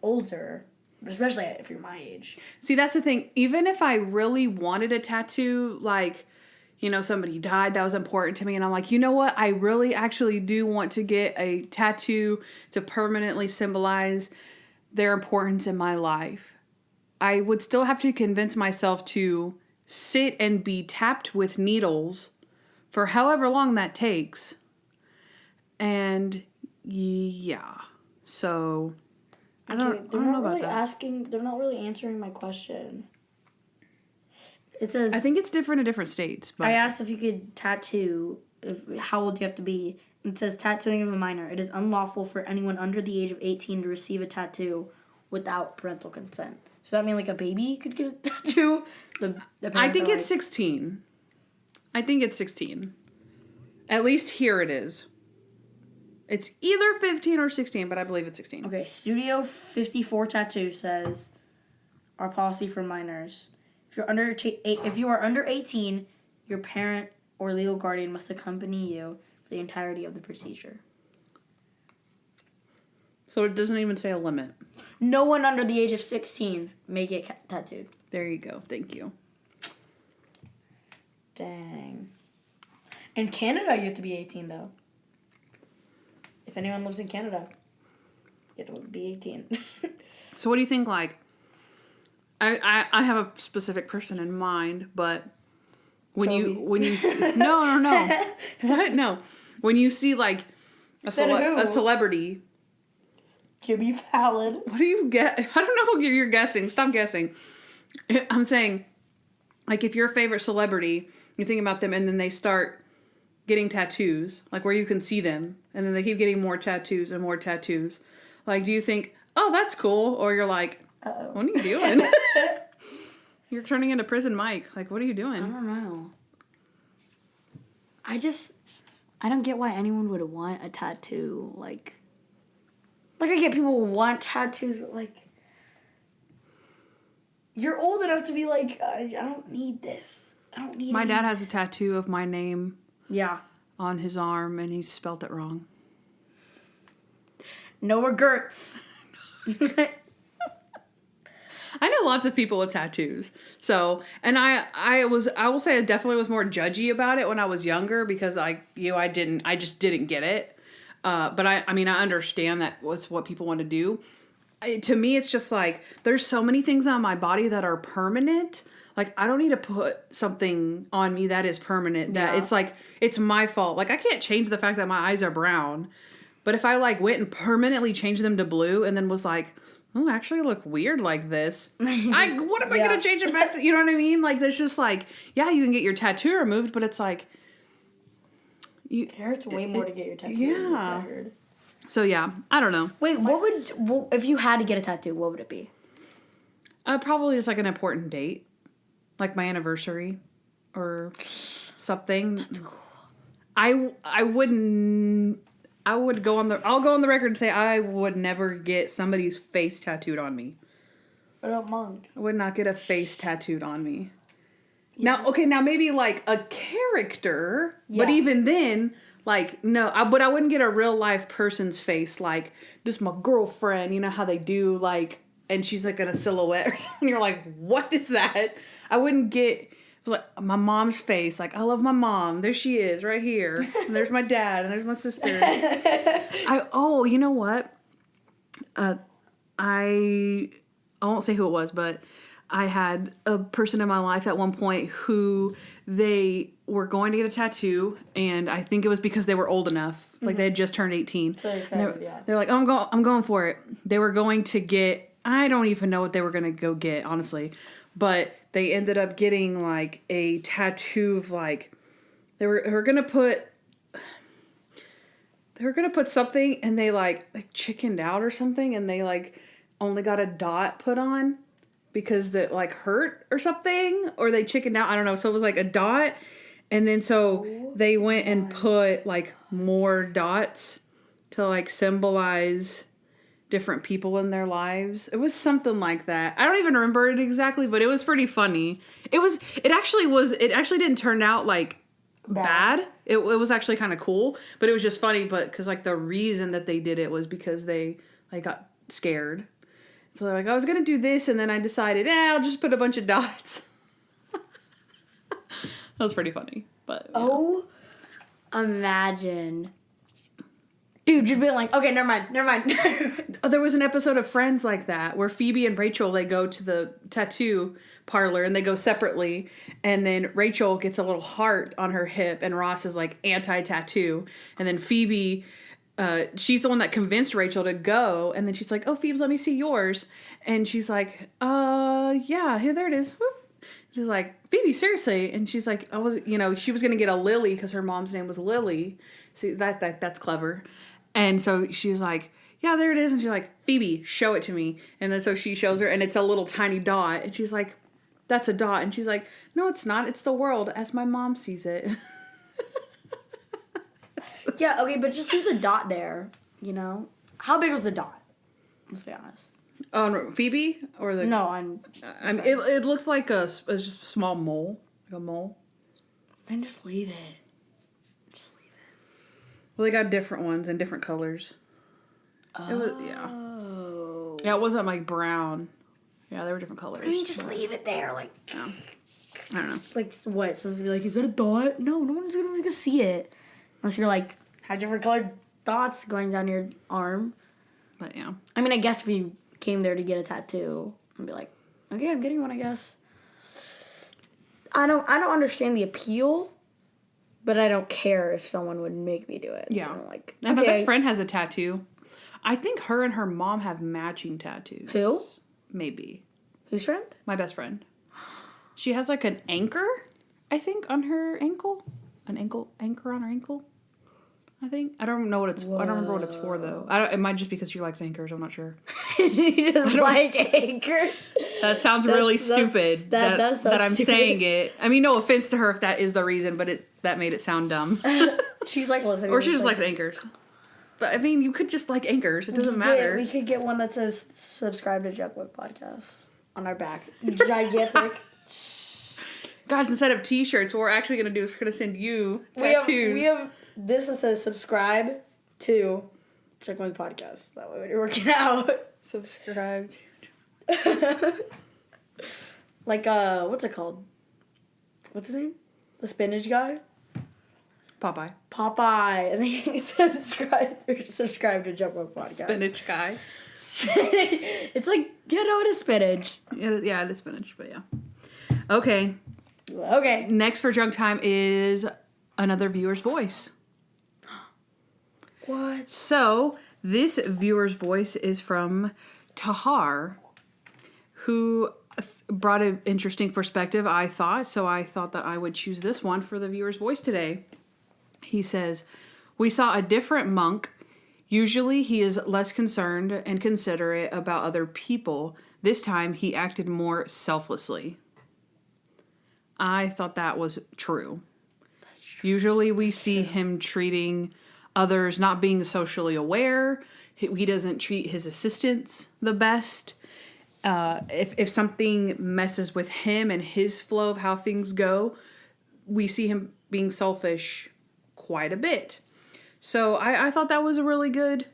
older, especially if you're my age. See, that's the thing. Even if I really wanted a tattoo, like, somebody died that was important to me, and I'm like, you know what? I really actually do want to get a tattoo to permanently symbolize their importance in my life. I would still have to convince myself to sit and be tapped with needles for however long that takes. And yeah, so I don't know about that. They're not really answering my question. It says, I think it's different in different states. But I asked if you could tattoo, how old do you have to be? It says tattooing of a minor. It is unlawful for anyone under the age of 18 to receive a tattoo without parental consent. So that mean like a baby could get a tattoo? I think it's 16. I think it's 16. At least here it is. It's either 15 or 16, but I believe it's 16. Okay, Studio 54 Tattoo says, our policy for minors. If you are under 18, your parent or legal guardian must accompany you for the entirety of the procedure. So it doesn't even say a limit. No one under the age of 16 may get tattooed. There you go. Thank you. Dang. In Canada, you have to be 18, though. If anyone lives in Canada, you have to be 18. So what do you think, like, I have a specific person in mind, but when Toby. you see, no. What? No. When you see, like, a celebrity. Jimmy Fallon. What do you get? I don't know who you're guessing. Stop guessing. I'm saying, like, if your favorite celebrity, you think about them and then they start getting tattoos, like where you can see them, and then they keep getting more tattoos and more tattoos. Like, do you think, oh, that's cool? Or you're like, Uh-oh. What are you doing? You're turning into Prison Mike. Like, what are you doing? I don't know. I don't get why anyone would want a tattoo. Like I get people who want tattoos, but like, you're old enough to be like, I don't need this. I don't need My dad has a tattoo of my name on his arm, and he spelt it wrong. Noah Gertz. I know lots of people with tattoos. So, and I will say I definitely was more judgy about it when I was younger because I just didn't get it. But I mean, I understand that was what people want to do. To me, it's just like, there's so many things on my body that are permanent. Like, I don't need to put something on me that is permanent. That it's like, it's my fault. Like, I can't change the fact that my eyes are brown. But if I like went and permanently changed them to blue and then was like, oh, actually I look weird like this. What am I going to change it back to? You know what I mean? Like, there's just like, yeah, you can get your tattoo removed, but it's like, It hurts way more to get your tattoo. Yeah. I heard. So yeah, I don't know. Wait, if you had to get a tattoo, what would it be? Probably just like an important date, like my anniversary, or something. That's cool. I wouldn't. I'll go on the record and say I would never get somebody's face tattooed on me. What about Monk? I would not get a face tattooed on me. Yeah. Now maybe like a character, but even then, like, no, but I wouldn't get a real life person's face, like, this is my girlfriend, you know how they do, like, and she's like in a silhouette or something, you're like, what is that? I wouldn't get, it was like, my mom's face, like, I love my mom, there she is, right here, and there's my dad, and there's my sister. You know what? I won't say who it was, but I had a person in my life at one point who they were going to get a tattoo, and I think it was because they were old enough. Mm-hmm. Like, they had just turned 18. So excited, they're like, oh, I'm going for it. They were going to get, I don't even know what they were going to go get, honestly. But they ended up getting, like, a tattoo of, like, they were going to put something, and they, like chickened out or something, and they, like, only got a dot put on. Because that like hurt or something, or they chickened out. I don't know. So it was like a dot, and then so they went and put like more dots to like symbolize different people in their lives. It was something like that. I don't even remember it exactly, but it was pretty funny. It actually didn't turn out like bad. It was actually kind of cool, but it was just funny. But because like the reason that they did it was because they like got scared. So they're like, I was going to do this, and then I decided, I'll just put a bunch of dots. That was pretty funny. But yeah. Oh, imagine. Dude, you'd be like, okay, never mind. There was an episode of Friends like that, where Phoebe and Rachel, they go to the tattoo parlor, and they go separately, and then Rachel gets a little heart on her hip, and Ross is like anti-tattoo, and then Phoebe... she's the one that convinced Rachel to go, and then she's like, oh, Phoebes, let me see yours. And she's like, yeah, here, there it is. Whoop. She's like, Phoebe, seriously? And she's like, she was going to get a Lily because her mom's name was Lily. See, that's clever. And so she was like, yeah, there it is. And she's like, Phoebe, show it to me. And then so she shows her, and it's a little tiny dot. And she's like, that's a dot. And she's like, no, it's not. It's the world as my mom sees it. Yeah, okay, but just leave the dot there, you know? How big was the dot? Let's be honest. On Phoebe? Or the... No, on... it looked like a small mole. Like a mole. Then just leave it. Well, they got different ones and different colors. Oh. It was, yeah, it wasn't like brown. Yeah, they were different colors. I mean, just leave it there, like. Yeah. I don't know. Like, what? Someone's gonna be like, is that a dot? No one's gonna see it. Unless you're like, have different colored dots going down your arm. But yeah. I mean, I guess if you came there to get a tattoo, I'd be like, okay, I'm getting one, I guess. I don't understand the appeal, but I don't care if someone would make me do it. Yeah. I'm like, And my best friend has a tattoo. I think her and her mom have matching tattoos. Who? Maybe. Whose friend? My best friend. She has like an anchor, I think, on her ankle. Anchor on her ankle. I think. I don't know what it's. Whoa. I don't remember what it's for though. It might just because she likes anchors. I'm not sure. She just like anchors. That sounds really stupid. That does sound that I'm stupid. saying it. I mean, no offense to her if that is the reason, but that made it sound dumb. She's like listening. Or she just likes anchors. But I mean, you could just like anchors. It doesn't matter. We could get one that says "Subscribe to Junkmonkpodcast" on our back. Gigantic. Guys, instead of t-shirts, what we're actually going to do is we're going to send you tattoos. We have this that says "Subscribe to Junkmonkpodcast." That way when you're working out. Subscribe. Like, what's it called? What's his name? The spinach guy? Popeye. And then you subscribe to Junkmonkpodcast. Spinach guy. It's like, it is spinach. Yeah, it is spinach, but yeah. Okay. Okay. Next for junk time is another viewer's voice. What? So, this viewer's voice is from Tahar, who brought an interesting perspective, I thought. So I thought that I would choose this one for the viewer's voice today. He says, "We saw a different monk. Usually he is less concerned and considerate about other people. This time he acted more selflessly." I thought that was true. That's true. Usually we see him treating others, not being socially aware. He doesn't treat his assistants the best. If something messes with him and his flow of how things go, we see him being selfish quite a bit. So I thought that was a really good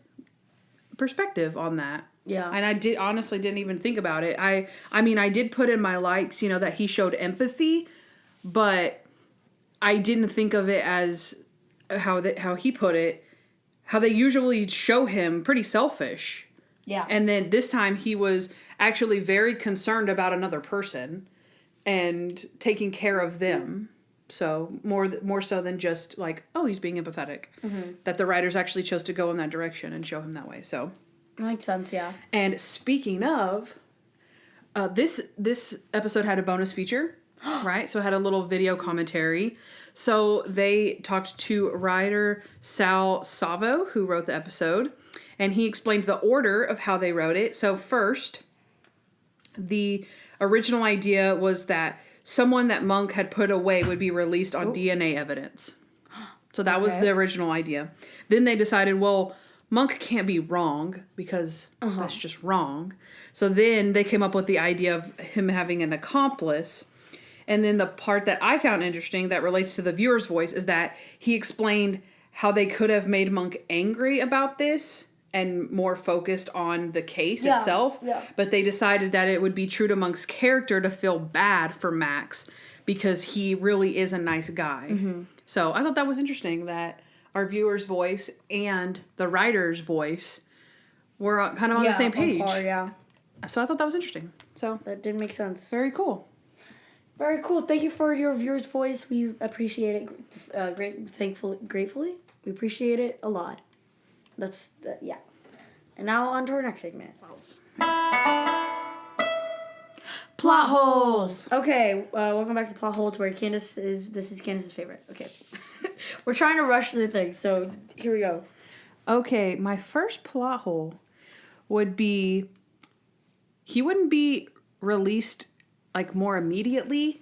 perspective on that. Yeah. And I didn't even think about it. I mean, I did put in my likes, that he showed empathy, but I didn't think of it as how he put it, how they usually show him pretty selfish. Yeah. And then this time he was actually very concerned about another person and taking care of them. So more so than just like, oh, he's being empathetic. Mm-hmm. That the writers actually chose to go in that direction and show him that way. So makes sense, yeah. And speaking of, this episode had a bonus feature, right? So it had a little video commentary. So they talked to writer Sal Savo, who wrote the episode, and he explained the order of how they wrote it. So first, the original idea was that someone that Monk had put away would be released on DNA evidence. So that was the original idea. Then they decided, well, Monk can't be wrong because that's just wrong. So then they came up with the idea of him having an accomplice. And then the part that I found interesting that relates to the viewer's voice is that he explained how they could have made Monk angry about this and more focused on the case itself. Yeah. But they decided that it would be true to Monk's character to feel bad for Max because he really is a nice guy. Mm-hmm. So I thought that was interesting that our viewer's voice and the writer's voice were kind of on the same page. Yeah. So I thought that was interesting. So that did make sense. Very cool. Very cool. Thank you for your viewer's voice. We appreciate it. Gratefully. We appreciate it a lot. Yeah. And now on to our next segment. Plot holes. Okay, welcome back to Plot Holes, where this is Candace's favorite. Okay. We're trying to rush through things, so here we go. Okay, my first plot hole would be he wouldn't be released like more immediately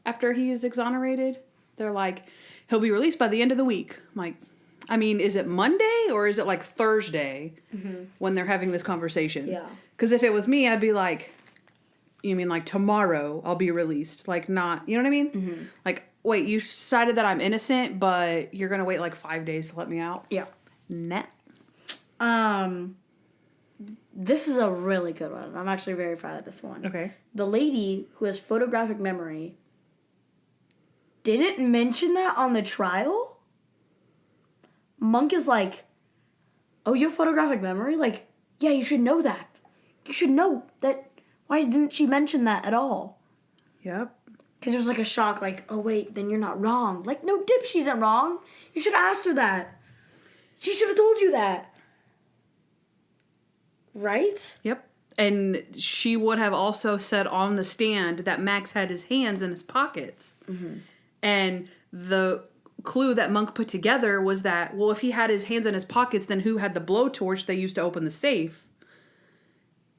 after he is exonerated. They're like, he'll be released by the end of the week. I'm like, I mean, is it Monday or is it like Thursday when they're having this conversation? Yeah. Because if it was me, I'd be like, you mean like tomorrow I'll be released? Like not, you know what I mean? Mm-hmm. Like wait, you decided that I'm innocent, but you're going to wait like 5 days to let me out? Yeah. Nah. This is a really good one. I'm actually very proud of this one. Okay. The lady who has photographic memory didn't mention that on the trial. Monk is like, oh, you have photographic memory? Like, yeah, you should know that. You should know that. Why didn't she mention that at all? Yep. Because it was like a shock, like, oh, wait, then you're not wrong. Like, no dip, she isn't wrong. You should have asked her that. She should have told you that. Right? Yep. And she would have also said on the stand that Max had his hands in his pockets. Mm-hmm. And the clue that Monk put together was that, well, if he had his hands in his pockets, then who had the blowtorch they used to open the safe?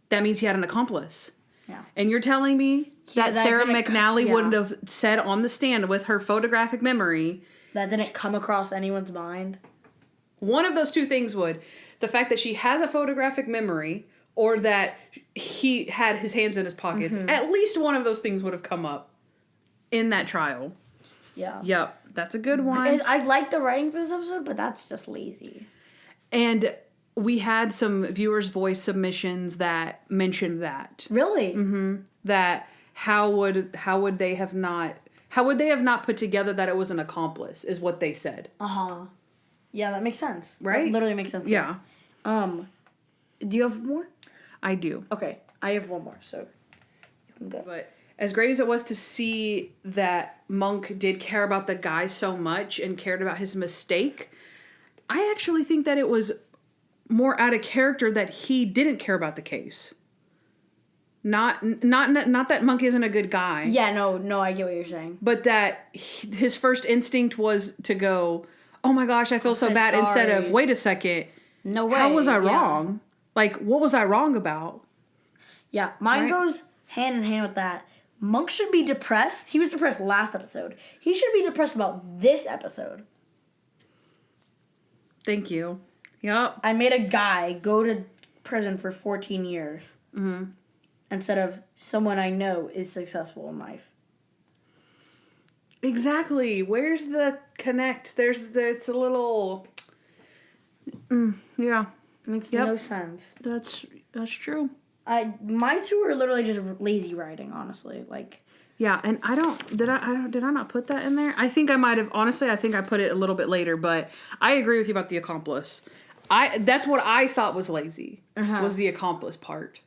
That means he had an accomplice. Yeah. And you're telling me that Sarah McNally wouldn't have said on the stand with her photographic memory... That didn't come across anyone's mind? One of those two things would. The fact that she has a photographic memory or that he had his hands in his pockets. Mm-hmm. At least one of those things would have come up in that trial. Yeah. Yep. That's a good one. I like the writing for this episode, but that's just lazy. And we had some viewers' voice submissions that mentioned that. Really? Mm-hmm. That how would they have not put together that it was an accomplice is what they said. Uh-huh. Yeah, that makes sense. Right? That literally makes sense. Yeah. Do you have more? I do. Okay, I have one more, so you can go. But as great as it was to see that Monk did care about the guy so much and cared about his mistake, I actually think that it was more out of character that he didn't care about the case. Not that Monk isn't a good guy. Yeah, no, I get what you're saying. But that his first instinct was to go, oh my gosh, I feel so bad, sorry. Instead of, wait a second. No way. How was I wrong? Like, what was I wrong about? Yeah, mine goes hand in hand with that. Monk should be depressed. He was depressed last episode. He should be depressed about this episode. Thank you. Yep. I made a guy go to prison for 14 years. Mm-hmm. Instead of someone I know is successful in life. Exactly. Where's the connect? It's a little... yeah. It makes no sense. That's true. My two are literally just lazy writing, honestly. Like... Yeah, and did I not put that in there? I think I might have, honestly, I think I put it a little bit later, but I agree with you about the accomplice. That's what I thought was lazy, was the accomplice part.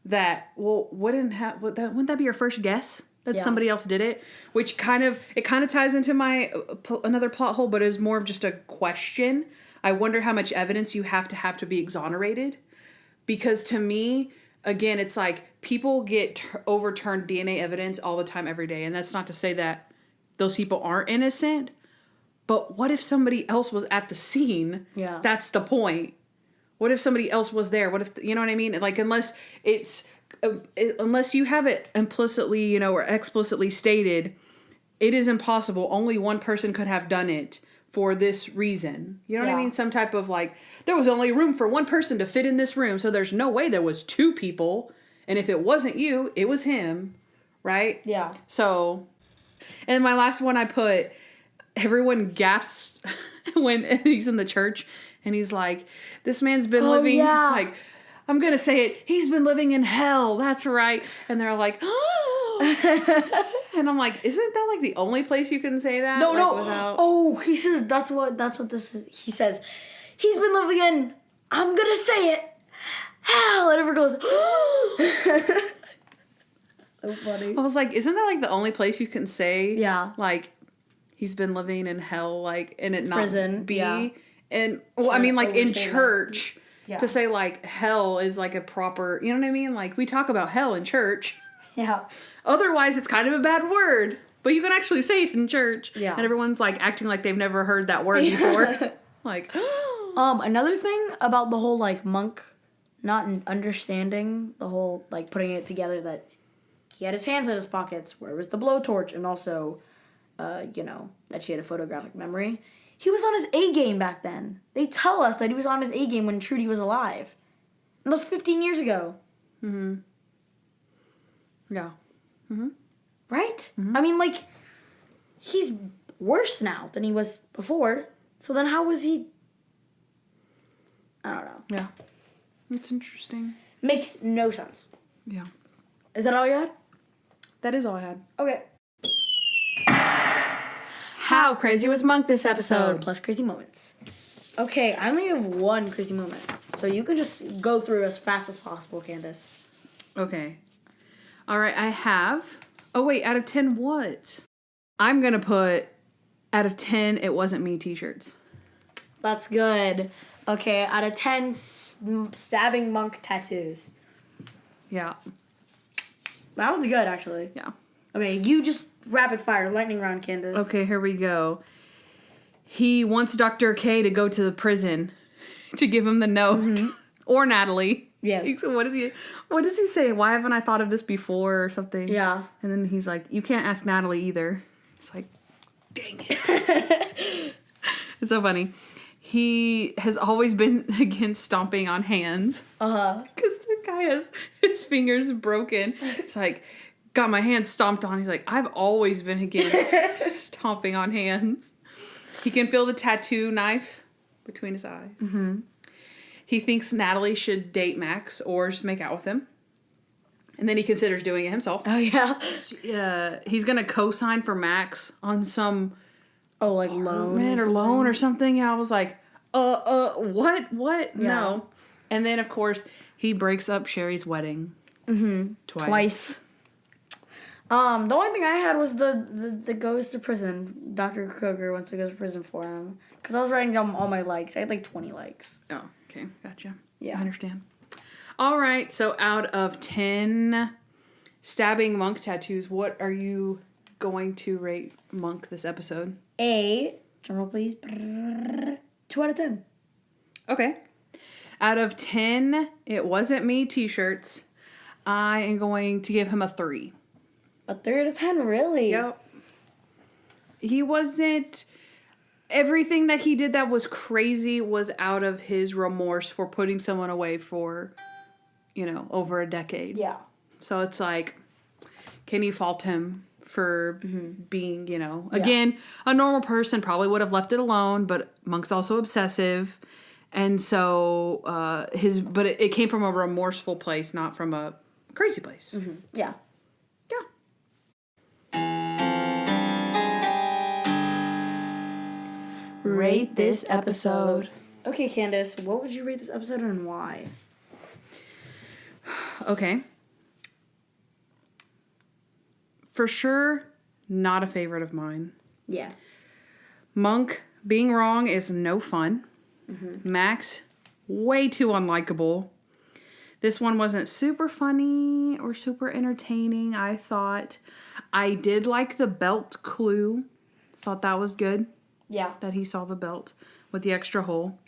That, well, wouldn't that be your first guess? That somebody else did it? Which kind of ties into my, another plot hole, but is more of just a question. I wonder how much evidence you have to be exonerated. Because to me, again, it's like people get overturned DNA evidence all the time, every day. And that's not to say that those people aren't innocent. But what if somebody else was at the scene? Yeah. That's the point. What if somebody else was there? What if, you know what I mean? Like, unless you have it implicitly, or explicitly stated, it is impossible. Only one person could have done it for this reason. You know what I mean? Some type of like, there was only room for one person to fit in this room, so there's no way there was two people. And if it wasn't you, it was him. Right? Yeah. So, and my last one I put, everyone gasps when he's in the church and he's like, this man's been living, he's like, I'm going to say it, he's been living in hell. That's right. And they're like, oh. And I'm like, isn't that like the only place you can say that? No. Oh, he should. That's what this is. He says, he's been living in, I'm going to say it, hell. And everyone goes, so funny. I was like, isn't that like the only place you can say? Yeah. Like, he's been living in hell, like, and it not prison, be. Yeah. And, well, I mean, like, in church, to say, like, hell is, like, a proper, you know what I mean? Like, we talk about hell in church. Yeah. Otherwise, it's kind of a bad word. But you can actually say it in church. Yeah. And everyone's, like, acting like they've never heard that word before. Like, another thing about the whole, like, Monk not understanding the whole, like, putting it together that he had his hands in his pockets, where was the blowtorch, and also, that she had a photographic memory. He was on his A game back then. They tell us that he was on his A game when Trudy was alive. And that was 15 years ago. Mm-hmm. Yeah. Mm-hmm. Right? Mm-hmm. I mean, like, he's worse now than he was before. So then how was he... I don't know. Yeah. That's interesting. Makes no sense. Yeah. Is that all you had? That is all I had. Okay. How crazy was Monk this episode? Plus crazy moments. Okay, I only have one crazy moment. So you can just go through as fast as possible, Kandyce. Okay. All right, I have... Oh, wait, out of 10 what? I'm going to put out of 10 it wasn't me t-shirts. That's good. Okay, out of 10 stabbing monk tattoos. Yeah. That one's good, actually. Yeah. Okay, you just rapid fire, lightning round, Kandyce. Okay, here we go. He wants Dr. K to go to the prison to give him the note. Mm-hmm. Or Natalie. Yes. What does he say? Why haven't I thought of this before or something? Yeah. And then he's like, you can't ask Natalie either. It's like, dang it. It's so funny. He has always been against stomping on hands. Uh-huh. Because the guy has his fingers broken. It's like, got my hands stomped on. He's like, I've always been against stomping on hands. He can feel the tattoo knife between his eyes. Mm-hmm. He thinks Natalie should date Max or just make out with him. And then he considers doing it himself. Oh, yeah? Yeah. He's going to co-sign for Max on some... Oh, like loan or something. Yeah, I was like, what? Yeah. No. And then, of course, he breaks up Sherry's wedding. Mm-hmm. Twice. The only thing I had was the goes to prison. Dr. Kroger wants to go to prison for him. Because I was writing down all my likes. I had like 20 likes. Oh, okay. Gotcha. Yeah. I understand. All right. So out of 10 stabbing monk tattoos, what are you going to rate Monk this episode? Drumroll please, 2 out of 10. Okay. Out of 10, it wasn't me t-shirts, I am going to give him a 3. A 3 out of 10, really? Yep. He wasn't... Everything that he did that was crazy was out of his remorse for putting someone away for, over a decade. Yeah. So it's like, can you fault him for being, again, a normal person probably would have left it alone, but Monk's also obsessive. And so but it came from a remorseful place, not from a crazy place. Mm-hmm. Yeah. Rate this episode. Okay, Kandyce, what would you rate this episode and why? Okay. For sure, not a favorite of mine. Yeah. Monk being wrong is no fun. Mm-hmm. Max, way too unlikable. This one wasn't super funny or super entertaining, I thought. I did like the belt clue. Thought that was good. Yeah. That he saw the belt with the extra hole.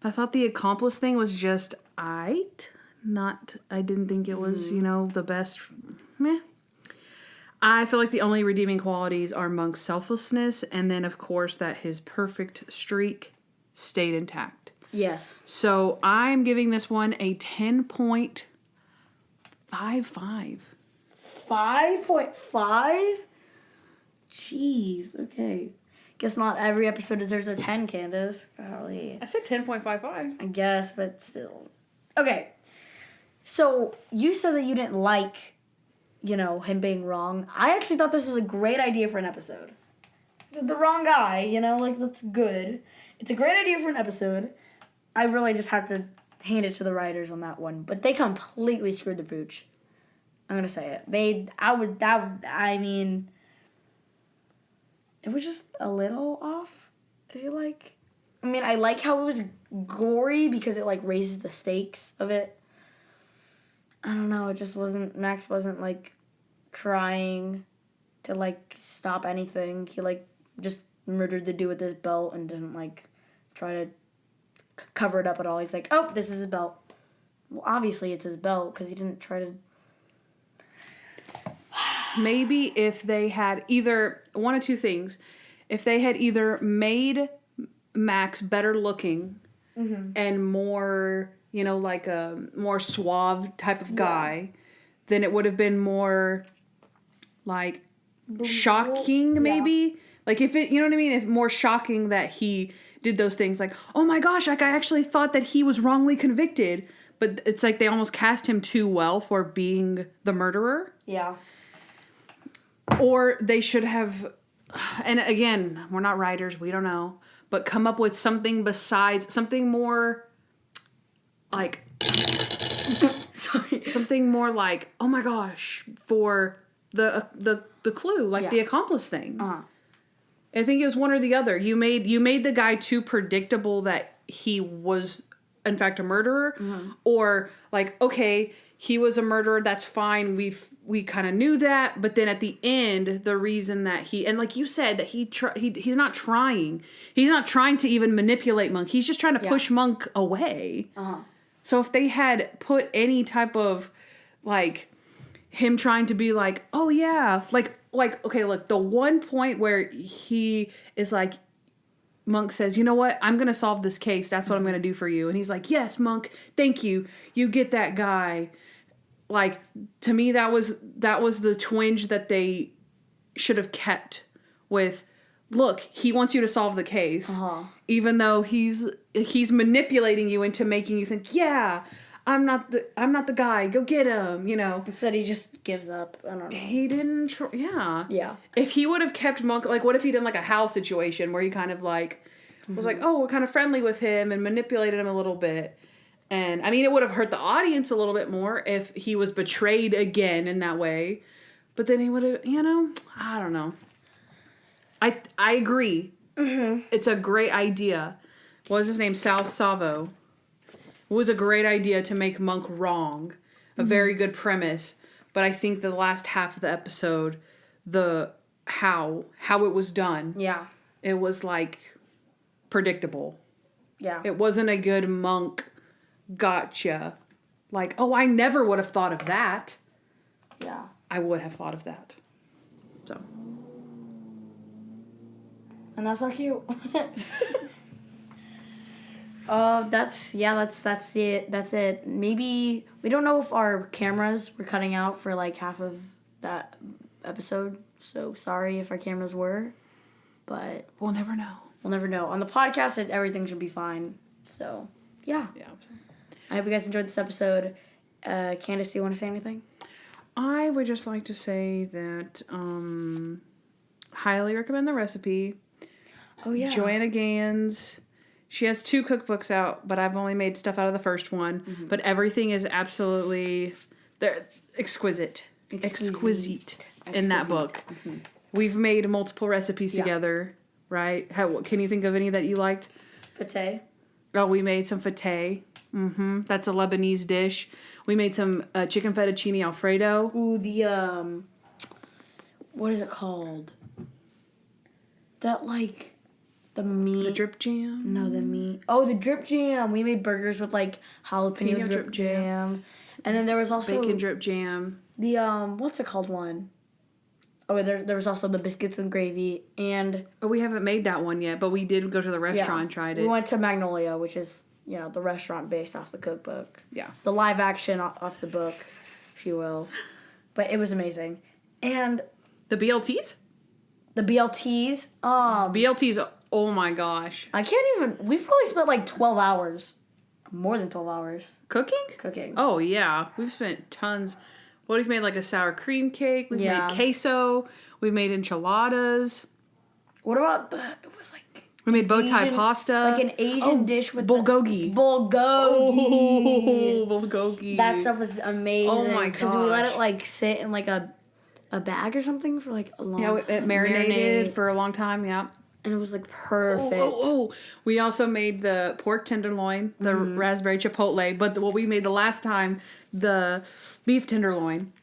But I thought the accomplice thing was just I didn't think it was, the best. Meh. I feel like the only redeeming qualities are Monk's selflessness and then, of course, that his perfect streak stayed intact. Yes. So I'm giving this one a 10.55. 5.5? Jeez, okay. Guess not every episode deserves a 10, Kandyce. Golly. I said 10.55. I guess, but still. Okay. So, you said that you didn't like, him being wrong. I actually thought this was a great idea for an episode. The wrong guy, that's good. It's a great idea for an episode. I really just have to hand it to the writers on that one. But they completely screwed the pooch. I'm going to say it. It was just a little off, I feel like. I mean, I like how it was gory because it, raises the stakes of it. I don't know, it just wasn't, Max wasn't, trying to, stop anything. He, just murdered the dude with his belt and didn't, try to cover it up at all. He's like, oh, this is his belt. Well, obviously it's his belt because he didn't try to... Maybe if they had either one of two things. If they had either made Max better looking and more, a more suave type of guy, then it would have been more shocking, maybe. Like, if it, you know what I mean? If more shocking that he did those things. Like, oh my gosh, like, I actually thought that he was wrongly convicted. But it's like they almost cast him too well for being the murderer. Yeah. Or they should have, and again, we're not writers, we don't know, but come up with something besides, something more like, Sorry. something more like, oh my gosh, for the clue, like the accomplice thing. I think it was one or the other. You made the guy too predictable that he was in fact a murderer, or like, okay, he was a murderer, that's fine. We kind of knew that, but then at the end, the reason that and like you said, that he's not trying. He's not trying to even manipulate Monk. He's just trying to push Monk away. So if they had put any type of like him trying to be like, oh yeah, like okay, look, the one point where he is like, Monk says, you know what? I'm going to solve this case. That's what I'm going to do for you. And he's like, yes, Monk, thank you. You get that guy. Like, to me, that was the twinge that they should have kept with, look, he wants you to solve the case. Even though he's manipulating you into making you think, yeah, I'm not the guy. Go get him, you know. Instead, he just gives up. I don't know. He didn't. Yeah. Yeah. If he would have kept Monk, like, what if he did like a Hal situation where he kind of like was like, oh, we're kind of friendly with him and manipulated him a little bit. And I mean, it would have hurt the audience a little bit more if he was betrayed again in that way. But then he would have, you know, I don't know. I agree. It's a great idea. What was his name? Sal Savo. It was a great idea to make Monk wrong. A very good premise. But I think the last half of the episode, how it was done. Yeah. It was like predictable. Yeah. It wasn't a good Monk gotcha. Like, oh, I never would have thought of that. Yeah. I would have thought of that. So. And that's not cute. That's it. That's it. Maybe we don't know if our cameras were cutting out for like half of that episode. So sorry if our cameras were, but We'll never know. we'll never know. On the podcast, everything should be fine. So yeah. Yeah. I hope you guys enjoyed this episode. Kandyce, do you want to say anything? I would just like to say that highly recommend the recipe. Oh yeah. Joanna Gaines. She has 2 cookbooks out, but I've only made stuff out of the first one. But everything is absolutely they're exquisite in that book. We've made multiple recipes together, right? Can you think of any that you liked? Fateh. Oh, we made some fateh. That's a Lebanese dish. We made some chicken fettuccine Alfredo. Ooh, the what is it called? That like the meat. The drip jam. No, the meat. Oh, the drip jam. We made burgers with like jalapeno drip jam. And then there was also bacon drip jam. The what's it called one? Oh, there was also the biscuits and gravy and We haven't made that one yet, but we did go to the restaurant and tried it. We went to Magnolia, which is, you know, the restaurant based off the cookbook. Yeah. The live action off the book, if you will. But it was amazing. And The BLTs? the BLTs. BLTs, oh my gosh. I can't even. We've probably spent like 12 hours. More than 12 hours. Cooking? Oh, yeah. We've spent tons. What we've made, like a sour cream cake. We've made queso. We've made enchiladas. What about it was like... We made bow tie pasta. Like an Asian dish with... bulgogi. Bulgogi. Oh, bulgogi. That stuff was amazing. Oh my gosh. Because we let it like sit in like a bag or something for like a long time. Yeah, it marinated for a long time, yeah. And it was like perfect. We also made the pork tenderloin, the raspberry chipotle, but what we made the last time, the beef tenderloin.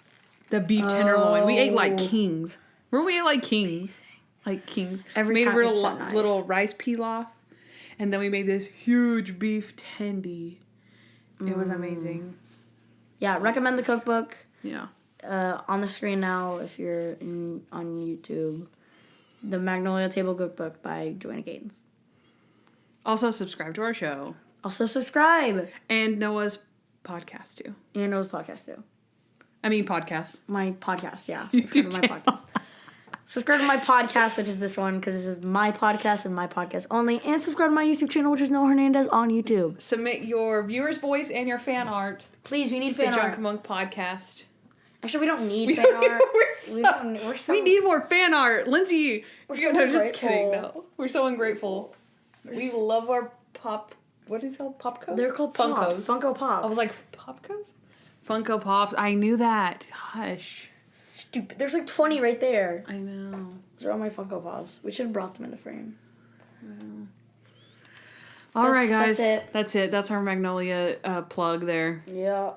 Tenderloin. We ate like kings. Remember we ate like kings? Like kings. Every made time a it's so nice. little rice pilaf. And then we made this huge beef tendy. It was amazing. Yeah, recommend the cookbook. Yeah. On the screen now if you're on YouTube. The Magnolia Table Cookbook by Joanna Gaines. Also subscribe to our show. Also subscribe. And Noah's podcast too. And Noah's podcast too. I mean podcast. My podcast, yeah. YouTube Subscribe to my podcast. Subscribe to my podcast, which is this one, because this is my podcast and my podcast only. And subscribe to my YouTube channel, which is Noah Hernandez on YouTube. Submit your viewer's voice and your fan art. Please, we need fan art. To Junk Monk Podcast. Actually, we don't need fan art. We need more fan art. Lindsay. Just kidding. No. We're so ungrateful. We love our pop. What is it called? Popcos? They're called Funkos. Funko Pops. I was like, Popcos? Funko Pops. I knew that. Hush. Stupid. There's like 20 right there. I know. Those are all my Funko Pops. We should have brought them in the frame. All right, guys. That's it. That's our Magnolia plug there. Yeah.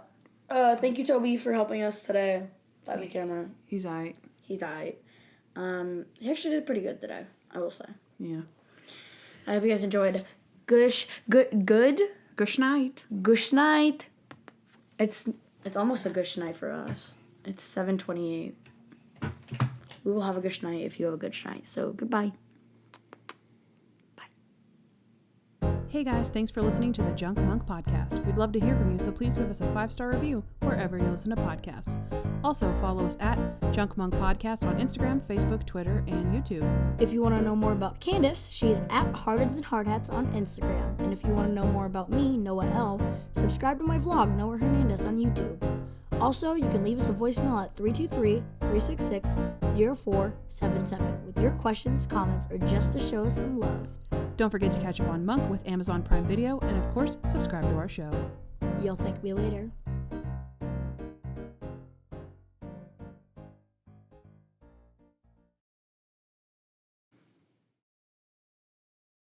Thank you, Toby, for helping us today by the camera. He's aight. He actually did pretty good today, I will say. Yeah. I hope you guys enjoyed. Gush night. It's almost a gush night for us. It's 7:28. We will have a gush night if you have a gush night. So goodbye. Hey guys, thanks for listening to the Junk Monk Podcast. We'd love to hear from you, so please give us a 5-star review wherever you listen to podcasts. Also, follow us at Junk Monk Podcast on Instagram, Facebook, Twitter, and YouTube. If you want to know more about Kandyce, she's at Hardens and Hardhats on Instagram. And if you want to know more about me, Noah L., subscribe to my vlog, Noah Hernandez, on YouTube. Also, you can leave us a voicemail at 323-366-0477 with your questions, comments, or just to show us some love. Don't forget to catch up on Monk with Amazon Prime Video, and of course, subscribe to our show. You'll thank me later.